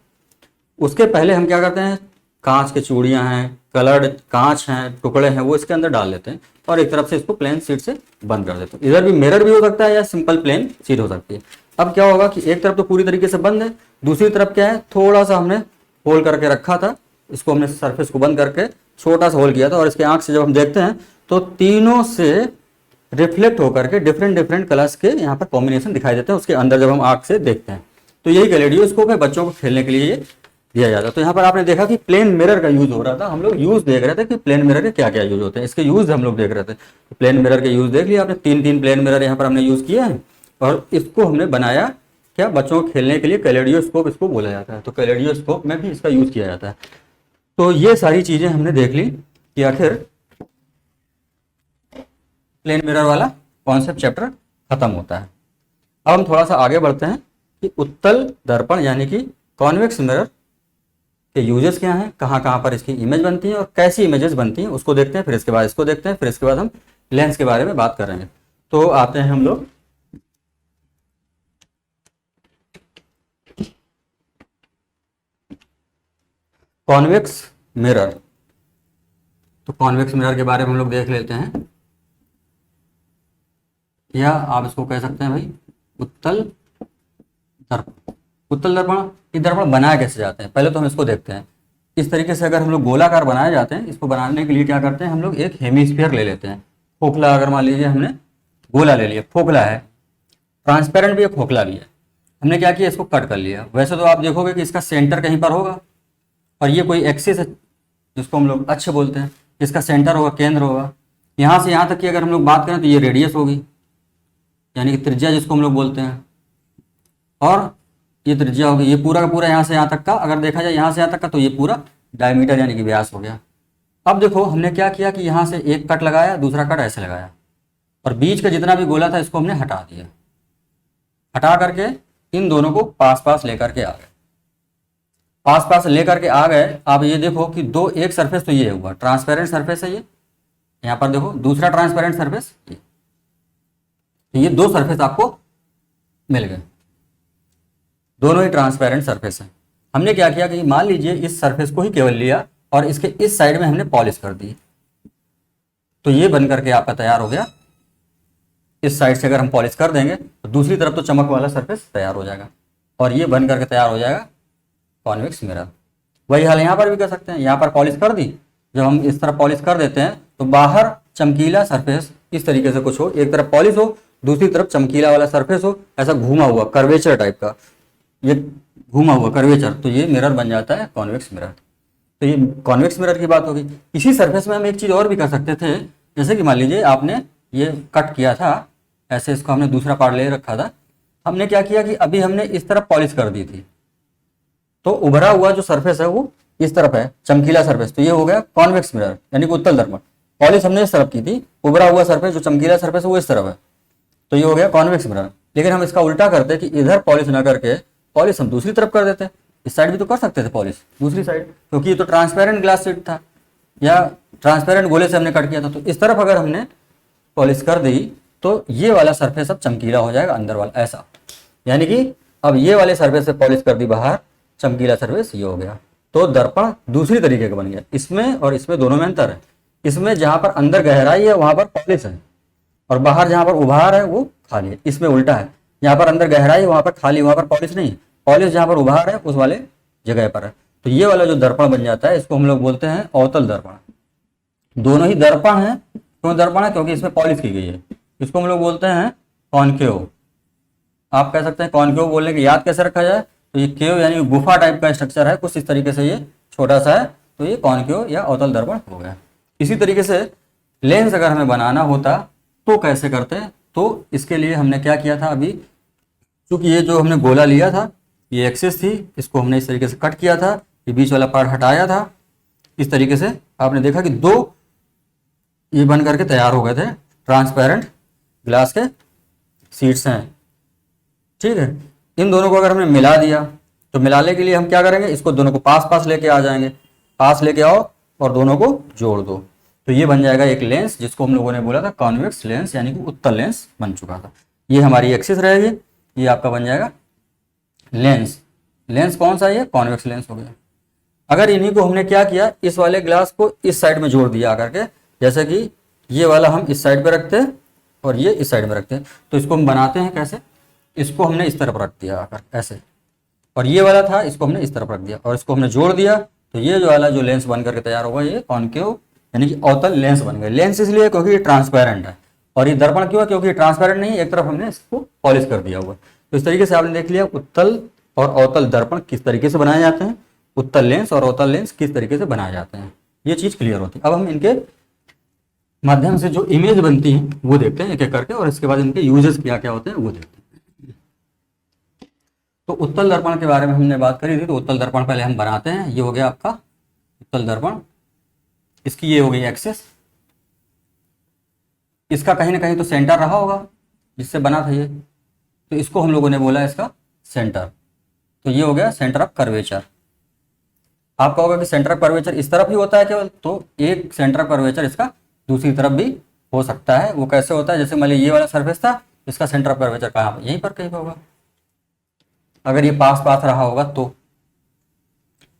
उसके पहले हम क्या करते हैं, कांच की चूड़ियाँ हैं, कलर्ड कांच हैं, टुकड़े हैं, वो इसके अंदर डाल लेते हैं और एक तरफ से इसको प्लेन सीट से बंद कर देते हैं। इधर भी मिरर भी हो सकता है या सिंपल प्लेन सीट हो सकती है। अब क्या होगा कि एक तरफ तो पूरी तरीके से बंद है, दूसरी तरफ क्या है, थोड़ा सा हमने होल करके रखा था। इसको हमने सरफेस को बंद करके छोटा सा होल किया था और इसके आंख से जब हम देखते हैं तो तीनों से रिफ्लेक्ट होकर के डिफरेंट डिफरेंट कलर्स के यहाँ पर कॉम्बिनेशन दिखाई देते हैं उसके अंदर जब हम आंख से देखते हैं। तो यही कैलेडियोस्कोप है, बच्चों को खेलने के लिए ये दिया जाता है। तो यहाँ पर आपने देखा कि प्लेन मिरर का यूज हो रहा था। हम लोग यूज देख रहे थे कि प्लेन मिरर के क्या क्या यूज होते हैं, इसके यूज हम लोग देख रहे थे। तो प्लेन मिरर के यूज देख लिया आपने, 3 प्लेन मिरर यहाँ पर हमने यूज किया है और इसको हमने बनाया क्या, बच्चों को खेलने के लिए कैलेडियोस्कोप इसको बोला जाता है। तो कैलेडियोस्कोप में भी इसका यूज किया जाता है। तो ये सारी चीजें हमने देख ली कि आखिर प्लेन मिरर वाला कॉन्सेप्ट चैप्टर खत्म होता है। अब हम थोड़ा सा आगे बढ़ते हैं कि उत्तल दर्पण यानी कि कॉन्वेक्स मिरर के यूजेस क्या हैं, कहाँ कहाँ पर इसकी इमेज बनती है और कैसी इमेजेस बनती हैं उसको देखते हैं। फिर इसके बाद इसको देखते हैं, फिर इसके बाद हम लेंस के बारे में बात करेंगे। तो आते हैं हम लोग कॉन्वेक्स मिरर। तो कॉन्वेक्स मिरर के बारे में हम लोग देख लेते हैं, या आप इसको कह सकते हैं भाई उत्तल दर्पण। उत्तल दर्पण, ये दर्पण बनाए कैसे जाते हैं, पहले तो हम इसको देखते हैं। इस तरीके से अगर हम लोग गोलाकार बनाए जाते हैं, इसको बनाने के लिए क्या करते हैं हम लोग, एक हेमिस्फीयर ले लेते हैं। खोखला, अगर मान लीजिए हमने गोला ले लिया, खोखला है, ट्रांसपेरेंट भी है, खोखला भी है। हमने क्या किया, इसको कट कर लिया। वैसे तो आप देखोगे कि इसका सेंटर कहीं पर होगा और ये कोई एक्सिस है जिसको हम लोग अक्ष बोलते हैं, इसका सेंटर होगा, केंद्र होगा। यहाँ से यहाँ तक की अगर हम लोग बात करें तो ये रेडियस होगी, यानी कि त्रिज्या जिसको हम लोग बोलते हैं, और ये त्रिज्या होगी, ये पूरा का पूरा यहाँ से यहाँ तक का, अगर देखा जाए यहाँ से यहाँ तक का, तो ये पूरा डायमीटर यानी कि व्यास हो गया। अब देखो हमने क्या किया कि यहाँ से एक कट लगाया, दूसरा कट ऐसे लगाया, और बीच का जितना भी गोला था इसको हमने हटा दिया। हटा करके इन दोनों को पास पास लेकर के आ गए, पास पास लेकर के आ गए। अब ये देखो कि दो, एक सरफेस तो ये हुआ ट्रांसपेरेंट सरफेस है, ये यहाँ पर देखो दूसरा ट्रांसपेरेंट सरफेस, ये दो सरफेस आपको मिल गए, दोनों ही ट्रांसपेरेंट सरफेस है। हमने क्या किया कि मान लीजिए इस सरफेस को ही केवल लिया और इसके इस साइड में हमने पॉलिश कर दी, तो ये बन करके आपका तैयार हो गया। इस साइड से अगर हम पॉलिश कर देंगे तो दूसरी तरफ तो चमक वाला सरफेस तैयार हो जाएगा, और ये बन करके तैयार हो जाएगा कॉन्वेक्स मिरर। वही हाल यहाँ पर भी कर सकते हैं, यहाँ पर पॉलिश कर दी, जब हम इस तरफ पॉलिश कर देते हैं तो बाहर चमकीला सरफेस इस तरीके से कुछ हो, एक तरफ पॉलिश हो, दूसरी तरफ चमकीला वाला सरफेस हो, ऐसा घूमा हुआ कर्वेचर टाइप का, ये घूमा हुआ कर्वेचर, तो ये मिरर बन जाता है कॉन्वेक्स मिरर। तो ये कॉन्वेक्स मिरर की बात होगी। इसी सरफेस में हम एक चीज़ और भी कर सकते थे, जैसे कि मान लीजिए आपने ये कट किया था ऐसे, इसको हमने दूसरा पार्ट ले रखा था, हमने क्या किया कि अभी हमने इस तरफ पॉलिश कर दी थी, तो उभरा हुआ जो सरफेस है वो इस तरफ है, चमकीला सरफेस, तो ये हो गया कॉन्वेक्स मिरर यानी कि उत्तल दर्पण। पॉलिश हमने इस तरफ की थी, उभरा हुआ सरफेस जो चमकीला सरफेस है वो इस तरफ है, तो ये हो गया कॉन्वेक्स मिरर। लेकिन हम इसका उल्टा करते कि इधर पॉलिश ना करके पॉलिश हम दूसरी तरफ कर देते, इस साइड भी तो कर सकते थे पॉलिश दूसरी साइड, क्योंकि ये तो ट्रांसपेरेंट ग्लास शीट था या ट्रांसपेरेंट गोले से हमने कट किया था, तो इस तरफ अगर हमने पॉलिश कर दी तो ये वाला सरफेस अब चमकीला हो जाएगा अंदर वाला, ऐसा। यानी कि अब ये वाले सरफेस से पॉलिश कर दी बाहर, चमकीला सरफेस ये हो गया। तो दर्पण दूसरी तरीके का बन गया। इसमें और इसमें दोनों में अंतर है, इसमें जहां पर अंदर गहराई है वहां पर पॉलिश है, और बाहर जहां पर उभार है वो खाली है। इसमें उल्टा है, यहाँ पर अंदर गहराई है वहां पर खाली, वहां पर पॉलिश नहीं, पॉलिश जहां पर उभार है उस वाले जगह पर है। तो ये वाला जो दर्पण बन जाता है इसको हम लोग बोलते हैं अवतल दर्पण। दोनों ही दर्पण है, क्यों दर्पण है? क्योंकि इसमें पॉलिश की गई है। इसको हम लोग बोलते हैं कॉनकेव। आप कह सकते हैं कॉनकेव बोलने के याद कैसे रखा जाए, तो ये केव यानी गुफा टाइप का स्ट्रक्चर है, कुछ इस तरीके से, ये छोटा सा है, तो ये कॉनकेव या अवतल दर्पण हो गया। इसी तरीके से लेंस अगर हमें बनाना होता तो कैसे करते हैं, तो इसके लिए हमने क्या किया था, अभी क्योंकि ये जो हमने गोला लिया था ये एक्सिस थी, इसको हमने इस तरीके से कट किया था, ये बीच वाला पार्ट हटाया था, इस तरीके से आपने देखा कि दो ये बन करके तैयार हो गए थे ट्रांसपेरेंट ग्लास के शीट्स हैं, ठीक है। इन दोनों को अगर हमने मिला दिया तो मिलाने के लिए हम क्या करेंगे, इसको दोनों को पास पास लेके आ जाएंगे, पास लेके आओ और दोनों को जोड़ दो, तो ये बन जाएगा एक लेंस, जिसको हम लोगों ने बोला था कॉन्वेक्स लेंस यानी कि उत्तल लेंस बन चुका था। ये हमारी एक्सिस रहेगी, ये आपका बन जाएगा लेंस। लेंस कौन सा है? ये कॉन्वेक्स लेंस हो गया। अगर इन्हीं को हमने क्या किया, इस वाले ग्लास को इस साइड में जोड़ दिया आकर के, जैसे कि ये वाला हम इस साइड पे रखते हैं और ये इस साइड में रखते हैं, तो इसको हम बनाते हैं कैसे, इसको हमने इस तरफ रख दिया आकर ऐसे, और ये वाला था इसको हमने इस तरफ रख दिया और इसको हमने जोड़ दिया, तो ये जो वाला जो लेंस बन करके तैयार होगा ये कॉनकेव यानी कि अवतल लेंस बन गए। लेंस इसलिए क्योंकि ये ट्रांसपेरेंट है, और ये दर्पण क्यों है, क्योंकि ये ट्रांसपेरेंट नहीं, एक तरफ हमने इसको पॉलिश कर दिया हुआ। तो इस तरीके से आपने देख लिया उत्तल और अवतल दर्पण किस तरीके से बनाए जाते हैं, उत्तल लेंस और अवतल लेंस किस तरीके से बनाए जाते हैं, ये चीज क्लियर होती है। अब हम इनके माध्यम से जो इमेज बनती है वो देखते हैं एक एक करके, और इसके बाद इनके यूजेस क्या क्या होते हैं वो देखते हैं। तो उत्तल दर्पण के बारे में हमने बात करी थी, तो उत्तल दर्पण पहले हम बनाते हैं। ये हो गया आपका उत्तल दर्पण, इसकी ये हो गई एक्सिस, इसका कहीं ना कहीं तो सेंटर रहा होगा जिससे बना था ये, तो इसको हम लोगों ने बोला इसका सेंटर, तो ये हो गया सेंटर ऑफ कर्वेचर। आप कहोगे कि सेंटर ऑफ कर्वेचर इस तरफ ही होता है केवल, तो एक सेंटर ऑफ कर्वेचर इसका दूसरी तरफ भी हो सकता है। वो कैसे होता है, जैसे मान लीजिए ये वाला सरफेस था, इसका सेंटर ऑफ कर्वेचर कहाँ पर, यहीं पर कहीं पर होगा, अगर ये पास पास रहा होगा तो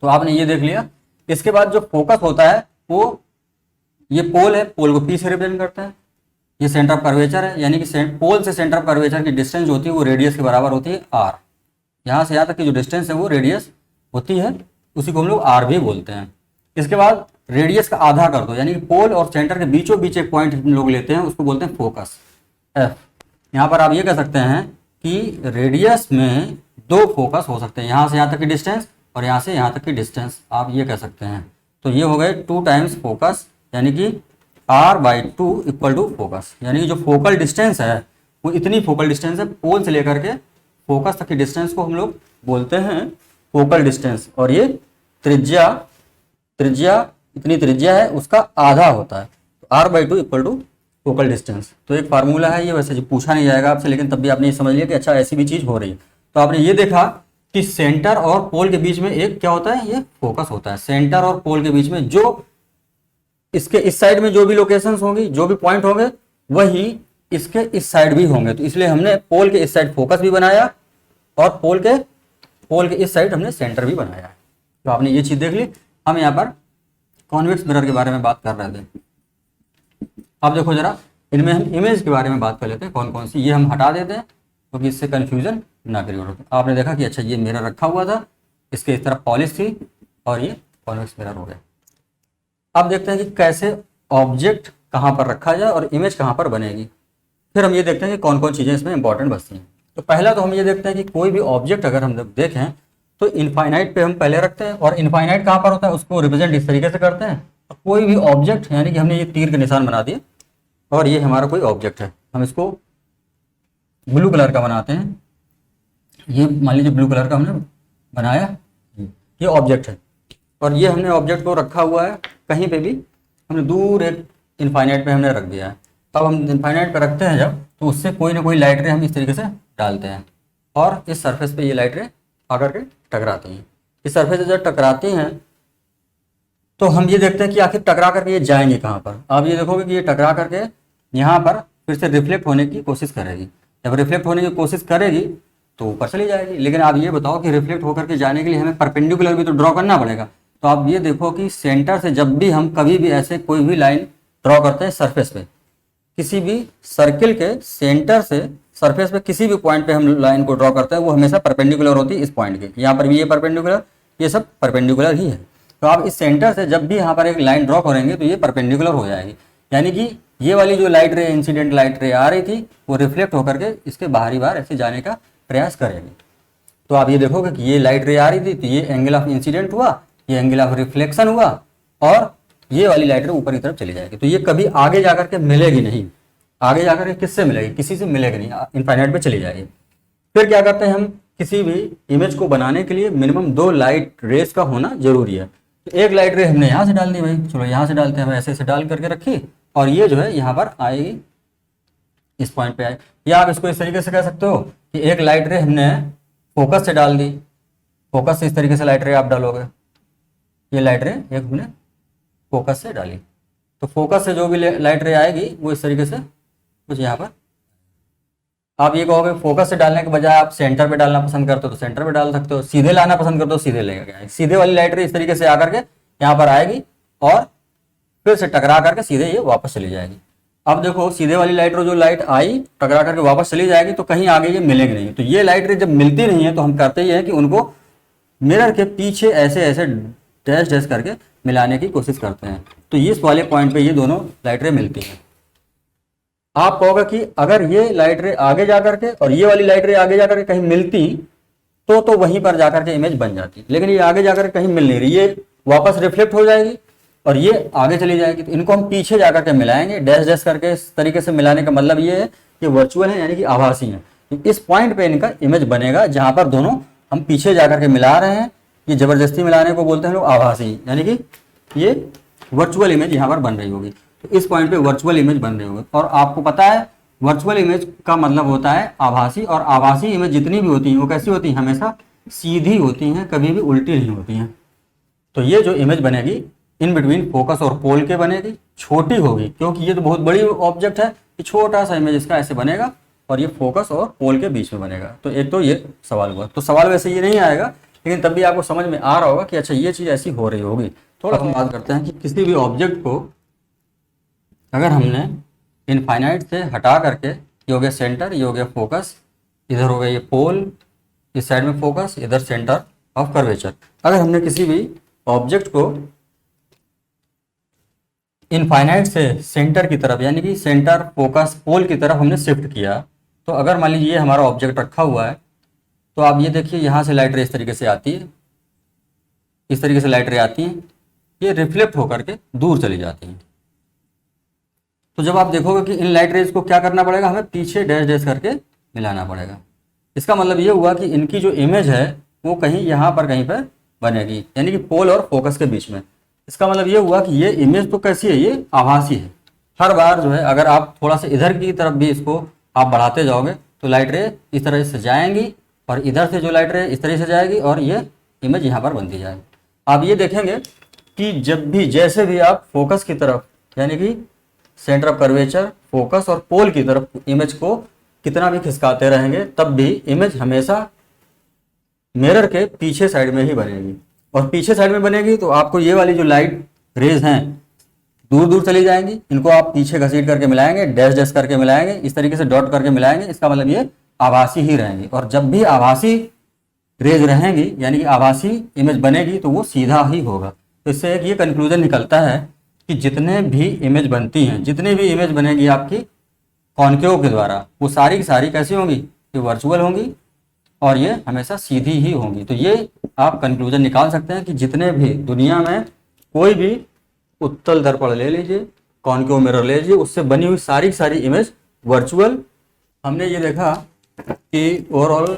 आपने ये देख लिया। इसके बाद जो फोकस होता है वो ये पोल है, पोल को पी से रिप्रेजेंट करता है, ये सेंटर ऑफ कर्वेचर है, यानी कि पोल से सेंटर ऑफ कर्वेचर की डिस्टेंस जो होती है वो रेडियस के बराबर होती है आर। यहाँ से यहाँ तक की जो डिस्टेंस है वो रेडियस होती है, उसी को हम लोग आर भी बोलते हैं। इसके बाद रेडियस का आधा कर दो, यानी कि पोल और सेंटर के बीचों बीच एक पॉइंट हम लोग लेते हैं, उसको बोलते हैं फोकस एफ। यहाँ पर आप ये कह सकते हैं कि रेडियस में दो फोकस हो सकते हैं, यहाँ से यहाँ तक की डिस्टेंस और यहाँ से यहाँ तक की डिस्टेंस, आप ये कह सकते हैं। तो ये हो गए 2 टाइम्स फोकस, यानी कि r/2 इक्वल टू फोकस, यानी कि जो फोकल डिस्टेंस है वो इतनी फोकल डिस्टेंस है, पोल से लेकर के फोकस तक की डिस्टेंस को हम लोग बोलते हैं फोकल डिस्टेंस। और ये त्रिज्या त्रिज्या इतनी त्रिज्या है उसका आधा होता है, तो r/2 equal to focal distance. तो एक फार्मूला है ये, वैसे जो पूछा नहीं जाएगा आपसे, लेकिन तब भी आपने ये समझ लिया कि अच्छा ऐसी भी चीज हो रही है। तो आपने ये देखा कि सेंटर और पोल के बीच में एक क्या होता है, ये फोकस होता है। सेंटर और पोल के बीच में जो इसके इस साइड में जो भी लोकेशंस होंगी, जो भी पॉइंट होंगे, वही इसके इस साइड भी होंगे। तो इसलिए हमने पोल के इस साइड फोकस भी बनाया और पोल के इस साइड हमने सेंटर भी बनाया है। तो आपने ये चीज देख ली। हम यहाँ पर कॉन्वेक्स मिरर के बारे में बात कर रहे थे। अब देखो जरा, इनमें हम इमेज के बारे में बात कर लेते हैं कौन कौन सी। ये हम हटा देते हैं क्योंकि इससे कंफ्यूजन ना क्रिएट हो। आपने देखा कि अच्छा ये मिरर रखा हुआ था, इसके इस तरफ पॉलिश थी और ये कॉन्वेक्स मिरर हो गया। अब देखते हैं कि कैसे ऑब्जेक्ट कहाँ पर रखा जाए और इमेज कहाँ पर बनेगी। फिर हम ये देखते हैं कि कौन कौन चीज़ें इसमें इंपॉर्टेंट बचती हैं। तो पहला तो हम ये देखते हैं कि कोई भी ऑब्जेक्ट अगर हम देखें तो इनफाइनाइट पे हम पहले रखते हैं। और इनफाइनाइट कहाँ पर होता है उसको रिप्रेजेंट इस तरीके से करते हैं। तो कोई भी ऑब्जेक्ट, यानी कि हमने ये तीर के निशान बना दिए और ये हमारा कोई ऑब्जेक्ट है, हम इसको ब्लू कलर का बनाते हैं। ये मान लीजिए ब्लू कलर का हमने बनाया, ये ऑब्जेक्ट है और ये हमने ऑब्जेक्ट को रखा हुआ है कहीं पे भी, हमने दूर एक इनफाइनाइट पे हमने रख दिया है। अब हम इनफाइनाइट पे रखते हैं जब, तो उससे कोई ना कोई लाइट रे हम इस तरीके से डालते हैं और इस सरफेस पे ये लाइट रे आकर के टकराती हैं। इस सरफेस से जब टकराती हैं तो हम ये देखते हैं कि आखिर टकरा करके ये जाएंगे कहाँ पर। आप ये देखोगे कि ये टकरा करके यहाँ पर फिर से रिफ्लेक्ट होने की कोशिश करेगी। जब रिफ्लेक्ट होने की कोशिश करेगी तो ऊपर चली जाएगी। लेकिन आप ये बताओ कि रिफ्लेक्ट होकर के जाने के लिए हमें परपेंडिकुलर भी तो ड्रॉ करना पड़ेगा। तो आप ये देखो कि सेंटर से जब भी हम कभी भी ऐसे कोई भी लाइन ड्रॉ करते हैं सरफेस पे, किसी भी सर्किल के सेंटर से सरफेस पे किसी भी पॉइंट पे हम लाइन को ड्रॉ करते हैं, वो हमेशा परपेंडिकुलर होती है इस पॉइंट के। यहाँ पर भी ये परपेंडिकुलर, ये सब परपेंडिकुलर ही है। तो आप इस सेंटर से जब भी यहाँ पर एक लाइन ड्रॉ करेंगे तो ये परपेंडिकुलर हो जाएगी, यानी कि ये वाली जो लाइट रे, इंसिडेंट लाइट रे आ रही थी, वो रिफ्लेक्ट होकर के इसके बाहरी बाहर ऐसे जाने का प्रयास करेगी। तो आप ये देखोगे कि ये लाइट रे आ रही थी तो ये एंगल ऑफ इंसिडेंट हुआ, ये एंगल ऑफ रिफ्लेक्शन हुआ और ये वाली लाइट रे ऊपर की तरफ चली जाएगी। तो ये कभी आगे जाकर के मिलेगी नहीं। आगे जाकर के किससे मिलेगी, किसी से मिलेगी नहीं, इनफाइनाइट पे चली जाएगी। फिर क्या करते हैं हम, किसी भी इमेज को बनाने के लिए मिनिमम 2 लाइट रेस का होना जरूरी है। तो एक लाइट रे हमने यहाँ से डाल दी भाई, चलो यहाँ से डालते हैं, ऐसे ऐसे डाल करके रखी और ये जो है यहाँ पर आएगी, इस पॉइंट पे आए। या आप इसको इस तरीके से कह सकते हो कि एक लाइट रे हमने फोकस से डाल दी। फोकस से इस तरीके से लाइट रे आप डालोगे, ये लाइट रे एक हमने फोकस से डाली, तो फोकस से जो भी लाइट रे आएगी वो इस तरीके से कुछ यहाँ पर। आप ये कहोगे फोकस से डालने के बजाय आप सेंटर पे डालना पसंद करते हो तो सेंटर पे डाल सकते हो, सीधे लाना पसंद करते हो सीधे लेकर आएगी। सीधे वाली लाइट रे इस तरीके से आकर के यहाँ पर आएगी और फिर से टकरा करके सीधे ये वापस चली जाएगी। अब देखो सीधे वाली लाइट रे जो लाइट आई टकरा करके वापस चली जाएगी तो कहीं आगे ये मिलेगी नहीं। तो ये लाइट रे जब मिलती नहीं है तो हम करते ही है कि उनको मिरर के पीछे ऐसे ऐसे डैश डैश करके मिलाने की कोशिश करते हैं। तो इस वाले पॉइंट पे ये दोनों लाइट रे मिलती हैं। आप कहोगे कि अगर ये लाइट रे आगे जाकर के और ये वाली लाइट रे आगे जाकर के कहीं मिलती तो वहीं पर जाकर के इमेज बन जाती, लेकिन ये आगे जाकर के कहीं मिल नहीं रही, ये वापस रिफ्लेक्ट हो जाएगी और ये आगे चली जाएगी। तो इनको हम पीछे जाकर के मिलाएंगे डैश डैश करके। इस तरीके से मिलाने का मतलब ये है कि वर्चुअल है, यानी कि आभासी है। इस पॉइंट पे इनका इमेज बनेगा जहां पर दोनों हम पीछे जाकर के मिला रहे हैं। ये जबरदस्ती मिलाने को बोलते हैं लोग आभासी, यानी कि ये वर्चुअल इमेज यहाँ पर बन रही होगी। तो इस पॉइंट पे वर्चुअल इमेज बन रही होगी। और आपको पता है वर्चुअल इमेज का मतलब होता है आभासी, और आभासी इमेज जितनी भी होती हैं वो कैसी होती हैं, हमेशा सीधी होती हैं, कभी भी उल्टी नहीं होती हैं। तो ये जो इमेज बनेगी इन बिटवीन फोकस और पोल के बनेगी, छोटी होगी क्योंकि ये तो बहुत बड़ी ऑब्जेक्ट है, कि छोटा सा इमेज इसका ऐसे बनेगा और ये फोकस और पोल के बीच में बनेगा। तो एक तो ये सवाल हुआ। तो सवाल वैसे ये नहीं आएगा, लेकिन तब भी आपको समझ में आ रहा होगा कि अच्छा ये चीज़ ऐसी हो रही होगी। थोड़ा हम बात करते हैं कि किसी भी ऑब्जेक्ट को अगर हमने इनफाइनाइट से हटा करके, ये हो गया सेंटर, ये हो गया फोकस, इधर हो गया ये पोल, इस साइड में फोकस, इधर सेंटर ऑफ कर्वेचर। अगर हमने किसी भी ऑब्जेक्ट को इनफाइनाइट से सेंटर की तरफ, यानी कि सेंटर फोकस पोल की तरफ हमने शिफ्ट किया, तो अगर मान लीजिए ये हमारा ऑब्जेक्ट रखा हुआ है, तो आप ये देखिए यहाँ से लाइट रे इस तरीके से आती है, इस तरीके से लाइट रे आती हैं, ये रिफ्लेक्ट होकर के दूर चली जाती हैं। तो जब आप देखोगे कि इन लाइट रेज को क्या करना पड़ेगा, हमें पीछे डैश डैश करके मिलाना पड़ेगा। इसका मतलब ये हुआ कि इनकी जो इमेज है वो कहीं यहाँ पर कहीं पर बनेगी, यानी कि पोल और फोकस के बीच में। इसका मतलब ये हुआ कि ये इमेज तो कैसी है, ये आभासी है। हर बार जो है अगर आप थोड़ा सा इधर की तरफ भी इसको आप बढ़ाते जाओगे तो लाइट रे इस तरह से जाएंगी, और इधर से जो लाइट रे इस तरह से जाएगी, और ये इमेज यहाँ पर बनती जाएगी। आप ये देखेंगे कि जब भी जैसे भी आप फोकस की तरफ, यानी कि सेंटर ऑफ कर्वेचर, फोकस और पोल की तरफ इमेज को कितना भी खिसकाते रहेंगे, तब भी इमेज हमेशा मिरर के पीछे साइड में ही बनेगी। और पीछे साइड में बनेगी तो आपको ये वाली जो लाइट रेज हैं दूर दूर चली जाएंगी। इनको आप पीछे घसीट करके मिलाएंगे, डैश डैश करके मिलाएंगे, इस तरीके से डॉट करके मिलाएंगे। इसका मतलब ये आभासी ही रहेंगी। और जब भी आभासी रेज रहेंगी, यानी कि आभासी इमेज बनेगी, तो वो सीधा ही होगा। तो इससे एक ये कंक्लूजन निकलता है कि जितने भी इमेज बनती हैं, जितनी भी इमेज बनेगी आपकी कॉन्केव के द्वारा, वो सारी की सारी कैसी होंगी, ये वर्चुअल होंगी और ये हमेशा सीधी ही होंगी। तो ये आप कंक्लूजन निकाल सकते हैं कि जितने भी दुनिया में कोई भी उत्तल दर्पण ले लीजिए, कॉन्केव मिरर ले लीजिए, उससे बनी हुई सारी की सारी इमेज वर्चुअल। हमने ये देखा कि ओवरऑल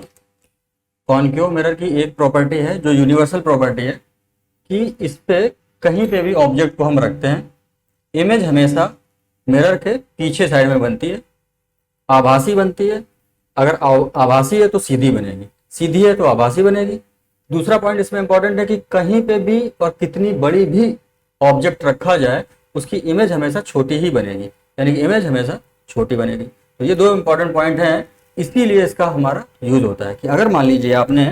कॉन्केव मिरर की एक प्रॉपर्टी है जो यूनिवर्सल प्रॉपर्टी है कि इस पे कहीं पे भी ऑब्जेक्ट को हम रखते हैं, इमेज हमेशा मिरर के पीछे साइड में बनती है, आभासी बनती है। अगर आभासी है तो सीधी बनेगी, सीधी है तो आभासी बनेगी। दूसरा पॉइंट इसमें इंपॉर्टेंट है कि कहीं पे भी और कितनी बड़ी भी ऑब्जेक्ट रखा जाए, उसकी इमेज हमेशा छोटी ही बनेगी, यानी कि इमेज हमेशा छोटी बनेगी। तो ये दो इंपॉर्टेंट पॉइंट हैं, इसीलिए इसका हमारा यूज होता है कि अगर मान लीजिए आपने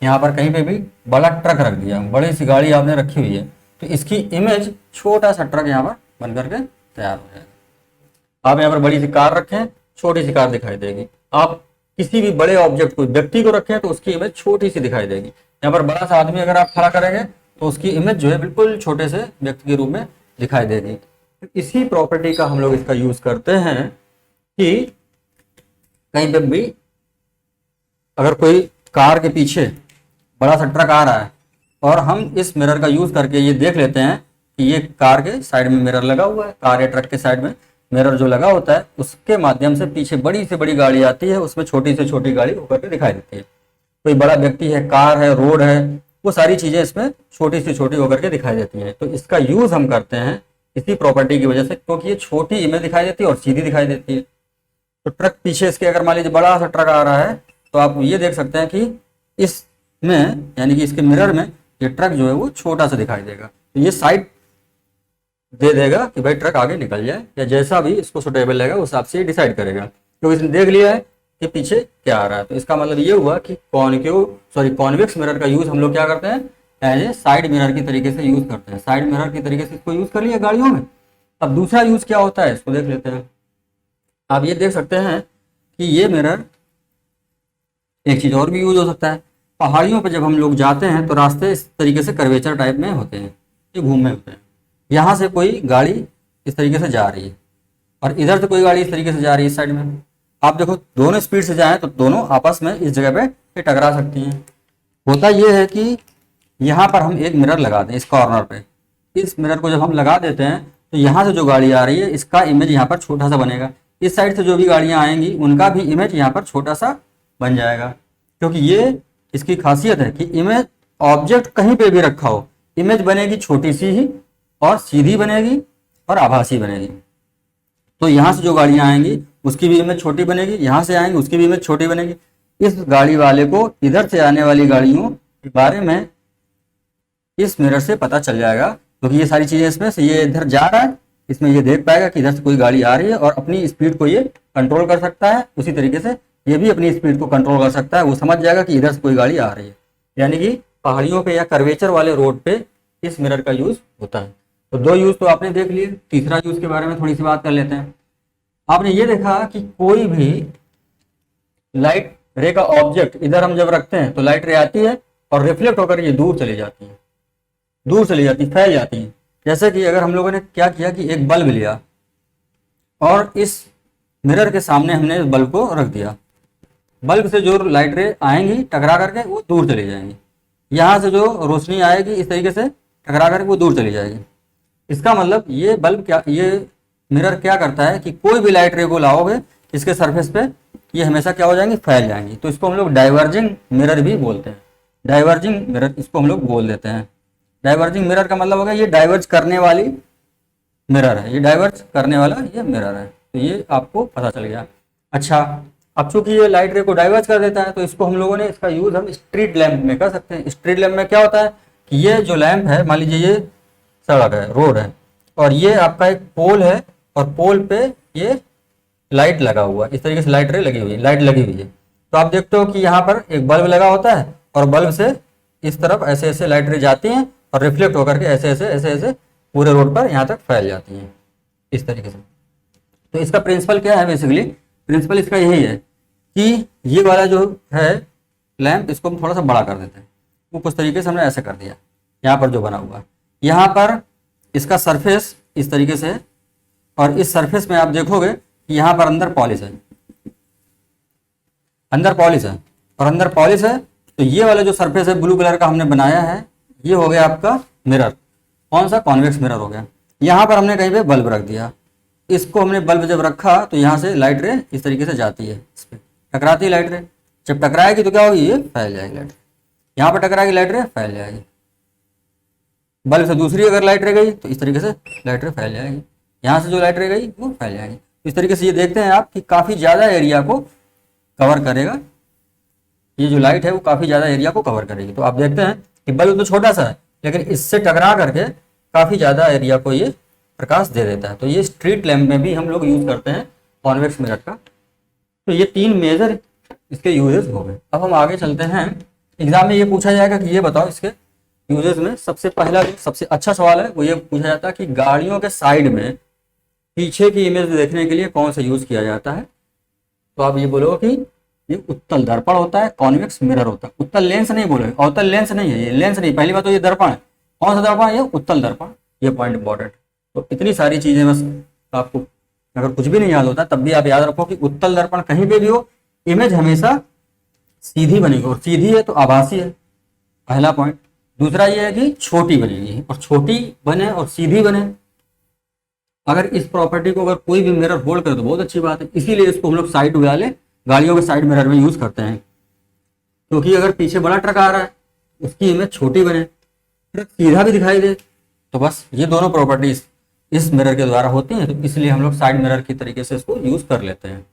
यहाँ पर कहीं पे भी बड़ा ट्रक रख दिया, बड़ी सी गाड़ी आपने रखी हुई है, तो इसकी इमेज छोटा सा ट्रक यहाँ पर बन करके तैयार हो जाएगा। आप यहाँ पर बड़ी सी कार रखें, छोटी सी कार दिखाई देगी। आप किसी भी बड़े ऑब्जेक्ट को, व्यक्ति को रखें, तो उसकी इमेज छोटी सी दिखाई देगी। यहाँ पर बड़ा सा आदमी अगर आप खड़ा करेंगे तो उसकी इमेज जो है बिल्कुल छोटे से व्यक्ति के रूप में दिखाई देगी। इसी प्रॉपर्टी का हम लोग इसका यूज करते हैं कि कहीं पे भी अगर कोई कार के पीछे बड़ा सा ट्रक आ रहा है और हम इस मिरर का यूज करके ये देख लेते हैं कि ये कार के साइड में मिरर लगा हुआ है, कार या ट्रक के साइड में मिरर जो लगा होता है, उसके माध्यम से पीछे बड़ी से बड़ी गाड़ी आती है, उसमें छोटी से छोटी गाड़ी होकर के दिखाई देती है। कोई बड़ा व्यक्ति है, कार है, रोड है, वो सारी चीजें इसमें छोटी से छोटी होकर के दिखाई देती हैं। तो इसका यूज हम करते हैं इसी प्रॉपर्टी की वजह से, क्योंकि ये छोटी इमेज दिखाई देती है और सीधी दिखाई देती है। तो ट्रक पीछे इसके अगर मान लीजिए बड़ा सा ट्रक आ रहा है, तो आप ये देख सकते हैं कि इसमें, यानी कि इसके मिरर में ये ट्रक जो है वो छोटा सा दिखाई देगा। तो ये साइड दे देगा कि भाई ट्रक आगे निकल जाए, या जैसा भी इसको सुटेबल लगेगा उस हिसाब से डिसाइड करेगा, क्योंकि इसने देख लिया है कि पीछे क्या आ रहा है। तो इसका मतलब ये हुआ कि कॉन्वेक्स मिरर का यूज हम लोग क्या करते हैं, एज ए साइड मिरर की तरीके से यूज करते हैं। साइड मिरर की तरीके से इसको यूज कर लिया गाड़ियों में। अब दूसरा यूज क्या होता है, इसको देख लेते हैं। आप ये देख सकते हैं कि ये मिरर, एक चीज और भी यूज हो सकता है। पहाड़ियों पर जब हम लोग जाते हैं तो रास्ते इस तरीके से कर्वेचर टाइप में होते हैं, ये घूमे होते हैं। यहाँ से कोई गाड़ी इस तरीके से जा रही है और इधर से कोई गाड़ी इस तरीके से जा रही है इस साइड में। आप देखो दोनों स्पीड से जाएं तो दोनों आपस में इस जगह पे टकरा सकती हैं। होता ये है कि यहाँ पर हम एक मिरर लगा दें इस कॉर्नर पे। इस मिरर को जब हम लगा देते हैं तो यहाँ से जो गाड़ी आ रही है इसका इमेज यहाँ पर छोटा सा बनेगा। इस साइड से जो भी गाड़ियाँ आएंगी उनका भी इमेज यहाँ पर छोटा सा बन जाएगा, क्योंकि ये इसकी खासियत है कि इमेज ऑब्जेक्ट कहीं पे भी रखा हो, इमेज बनेगी छोटी सी ही और सीधी बनेगी और आभासी बनेगी। तो यहाँ से जो गाड़ियाँ आएंगी उसकी भी इमेज छोटी बनेगी, यहाँ से आएंगी उसकी भी इमेज छोटी बनेगी। इस गाड़ी वाले को इधर से आने वाली गाड़ियों के बारे में इस मिरर से पता चल जाएगा, क्योंकि ये सारी चीजें इसमें से, ये इधर जा रहा है, इसमें ये देख पाएगा कि इधर से कोई गाड़ी आ रही है और अपनी स्पीड को ये कंट्रोल कर सकता है। उसी तरीके से ये भी अपनी स्पीड को कंट्रोल कर सकता है, वो समझ जाएगा कि इधर से कोई गाड़ी आ रही है। यानी कि पहाड़ियों पे या कर्वेचर वाले रोड पे इस मिरर का यूज होता है। तो दो यूज तो आपने देख लिए, तीसरा यूज के बारे में थोड़ी सी बात कर लेते हैं। आपने ये देखा कि कोई भी लाइट रे का ऑब्जेक्ट इधर हम जब रखते हैं तो लाइट रे आती है और रिफ्लेक्ट होकर ये दूर चली जाती है, दूर चली जाती है, फैल जाती है। जैसे कि अगर हम लोगों ने क्या किया कि एक बल्ब लिया और इस मिरर के सामने हमने इस बल्ब को रख दिया, बल्ब से जो लाइट रे आएंगी टकरा करके वो दूर चली जाएंगी, यहाँ से जो रोशनी आएगी इस तरीके से टकरा करके वो दूर चली जाएगी। इसका मतलब ये बल्ब क्या, ये मिरर क्या करता है कि कोई भी लाइट रे को लाओगे इसके सरफेस पे, ये हमेशा क्या हो जाएंगी, फैल जाएंगी। तो इसको हम लोग डाइवर्जिंग मिरर भी बोलते हैं। डाइवर्जिंग मिरर इसको हम लोग बोल देते हैं। डाइवर्जिंग मिरर का मतलब होगा ये डाइवर्ज करने वाली मिरर है, ये डाइवर्ज करने वाला ये मिरर है। तो ये आपको पता चल गया। अच्छा, अब चूंकि ये लाइट रे को डाइवर्ज कर देता है तो इसको हम लोगों ने, इसका यूज हम स्ट्रीट लैंप में कर सकते हैं। स्ट्रीट लैंप में क्या होता है कि ये जो लैंप है, मान लीजिए ये सड़क है, रोड है, और ये आपका एक पोल है, और पोल पे ये लाइट लगा हुआ है, इस तरीके से लाइट रे लगी हुई है, लाइट लगी हुई है। तो आप देखते हो कि यहाँ पर एक बल्ब लगा होता है, और बल्ब से इस तरफ ऐसे ऐसे लाइट रे जाती हैं और रिफ्लेक्ट होकर के ऐसे ऐसे ऐसे ऐसे पूरे रोड पर यहाँ तक फैल जाती हैं इस तरीके से। तो इसका प्रिंसिपल क्या है, बेसिकली प्रिंसिपल इसका यही है कि ये वाला जो है लैंप, इसको हम थोड़ा सा बड़ा कर देते हैं। वो कुछ तरीके से हमने ऐसे कर दिया, यहाँ पर जो बना हुआ है, यहाँ पर इसका सरफेस इस तरीके से है, और इस सरफेस में आप देखोगे कि यहाँ पर अंदर पॉलिश है, अंदर पॉलिश है, और अंदर पॉलिश है। तो ये वाला जो सरफेस है ब्लू कलर का हमने बनाया है, ये हो गया आपका मिरर। कौन सा, कॉन्वेक्स मिरर हो गया। यहाँ पर हमने कहीं पे बल्ब रख दिया, इसको हमने बल्ब जब रखा तो यहाँ से लाइट रे इस तरीके से जाती है, इस पर टकराती है लाइट रे। जब टकराएगी तो क्या होगी, ये फैल जाएगी लाइट रे। यहाँ पर टकराएगी लाइट रे, फैल जाएगी। बल्ब से दूसरी अगर लाइट रे गई तो इस तरीके से लाइट रे फैल जाएगी। यहाँ से जो लाइट रे गई वो फैल जाएगी। इस तरीके से ये देखते हैं आप कि काफ़ी ज़्यादा एरिया को कवर करेगा। ये जो लाइट है वो काफ़ी ज़्यादा एरिया को कवर करेगी। तो आप देखते हैं कि बल्ब तो छोटा सा है, लेकिन इससे टकरा करके काफ़ी ज़्यादा एरिया को ये प्रकाश दे देता है। तो ये स्ट्रीट लैंप में भी हम लोग यूज़ करते हैं कॉन्वेक्स मिरर का। तो ये 3 मेजर इसके यूजेस हो गए। अब हम आगे चलते हैं। एग्जाम में ये पूछा जाएगा कि ये बताओ इसके यूजेस में सबसे पहला जो सबसे अच्छा सवाल है वो ये पूछा जाता है कि गाड़ियों के साइड में पीछे की इमेज देखने के लिए कौन सा यूज किया जाता है। तो आप ये बोलोगे कि ये उत्तल दर्पण होता है, कॉन्वेक्स मिरर होता है। उत्तल लेंस नहीं बोलोगे, अवतल लेंस नहीं है, ये लेंस नहीं। पहली बात तो ये दर्पण है। कौन सा दर्पण है, ये उत्तल दर्पण। ये पॉइंट इंपॉर्टेंट। तो इतनी सारी चीजें बस आपको, अगर कुछ भी नहीं याद होता तब भी आप याद रखो कि उत्तल दर्पण कहीं पे भी हो, इमेज हमेशा सीधी बनेगी, और सीधी है तो आभासी है, पहला पॉइंट। दूसरा ये है कि छोटी बनेगी, और छोटी बने और सीधी बने। अगर इस प्रॉपर्टी को अगर कोई भी मिरर होल्ड करे तो बहुत अच्छी बात है। इसीलिए इसको हम लोग साइड वाले गाड़ियों के साइड मिरर में यूज करते हैं, क्योंकि अगर पीछे बड़ा ट्रक आ रहा है उसकी इमेज छोटी बने, ट्रक सीधा भी दिखाई दे। तो बस ये दोनों प्रॉपर्टीज इस मिरर के द्वारा होती हैं, तो इसलिए हम लोग साइड मिरर की तरीके से इसको यूज कर लेते हैं।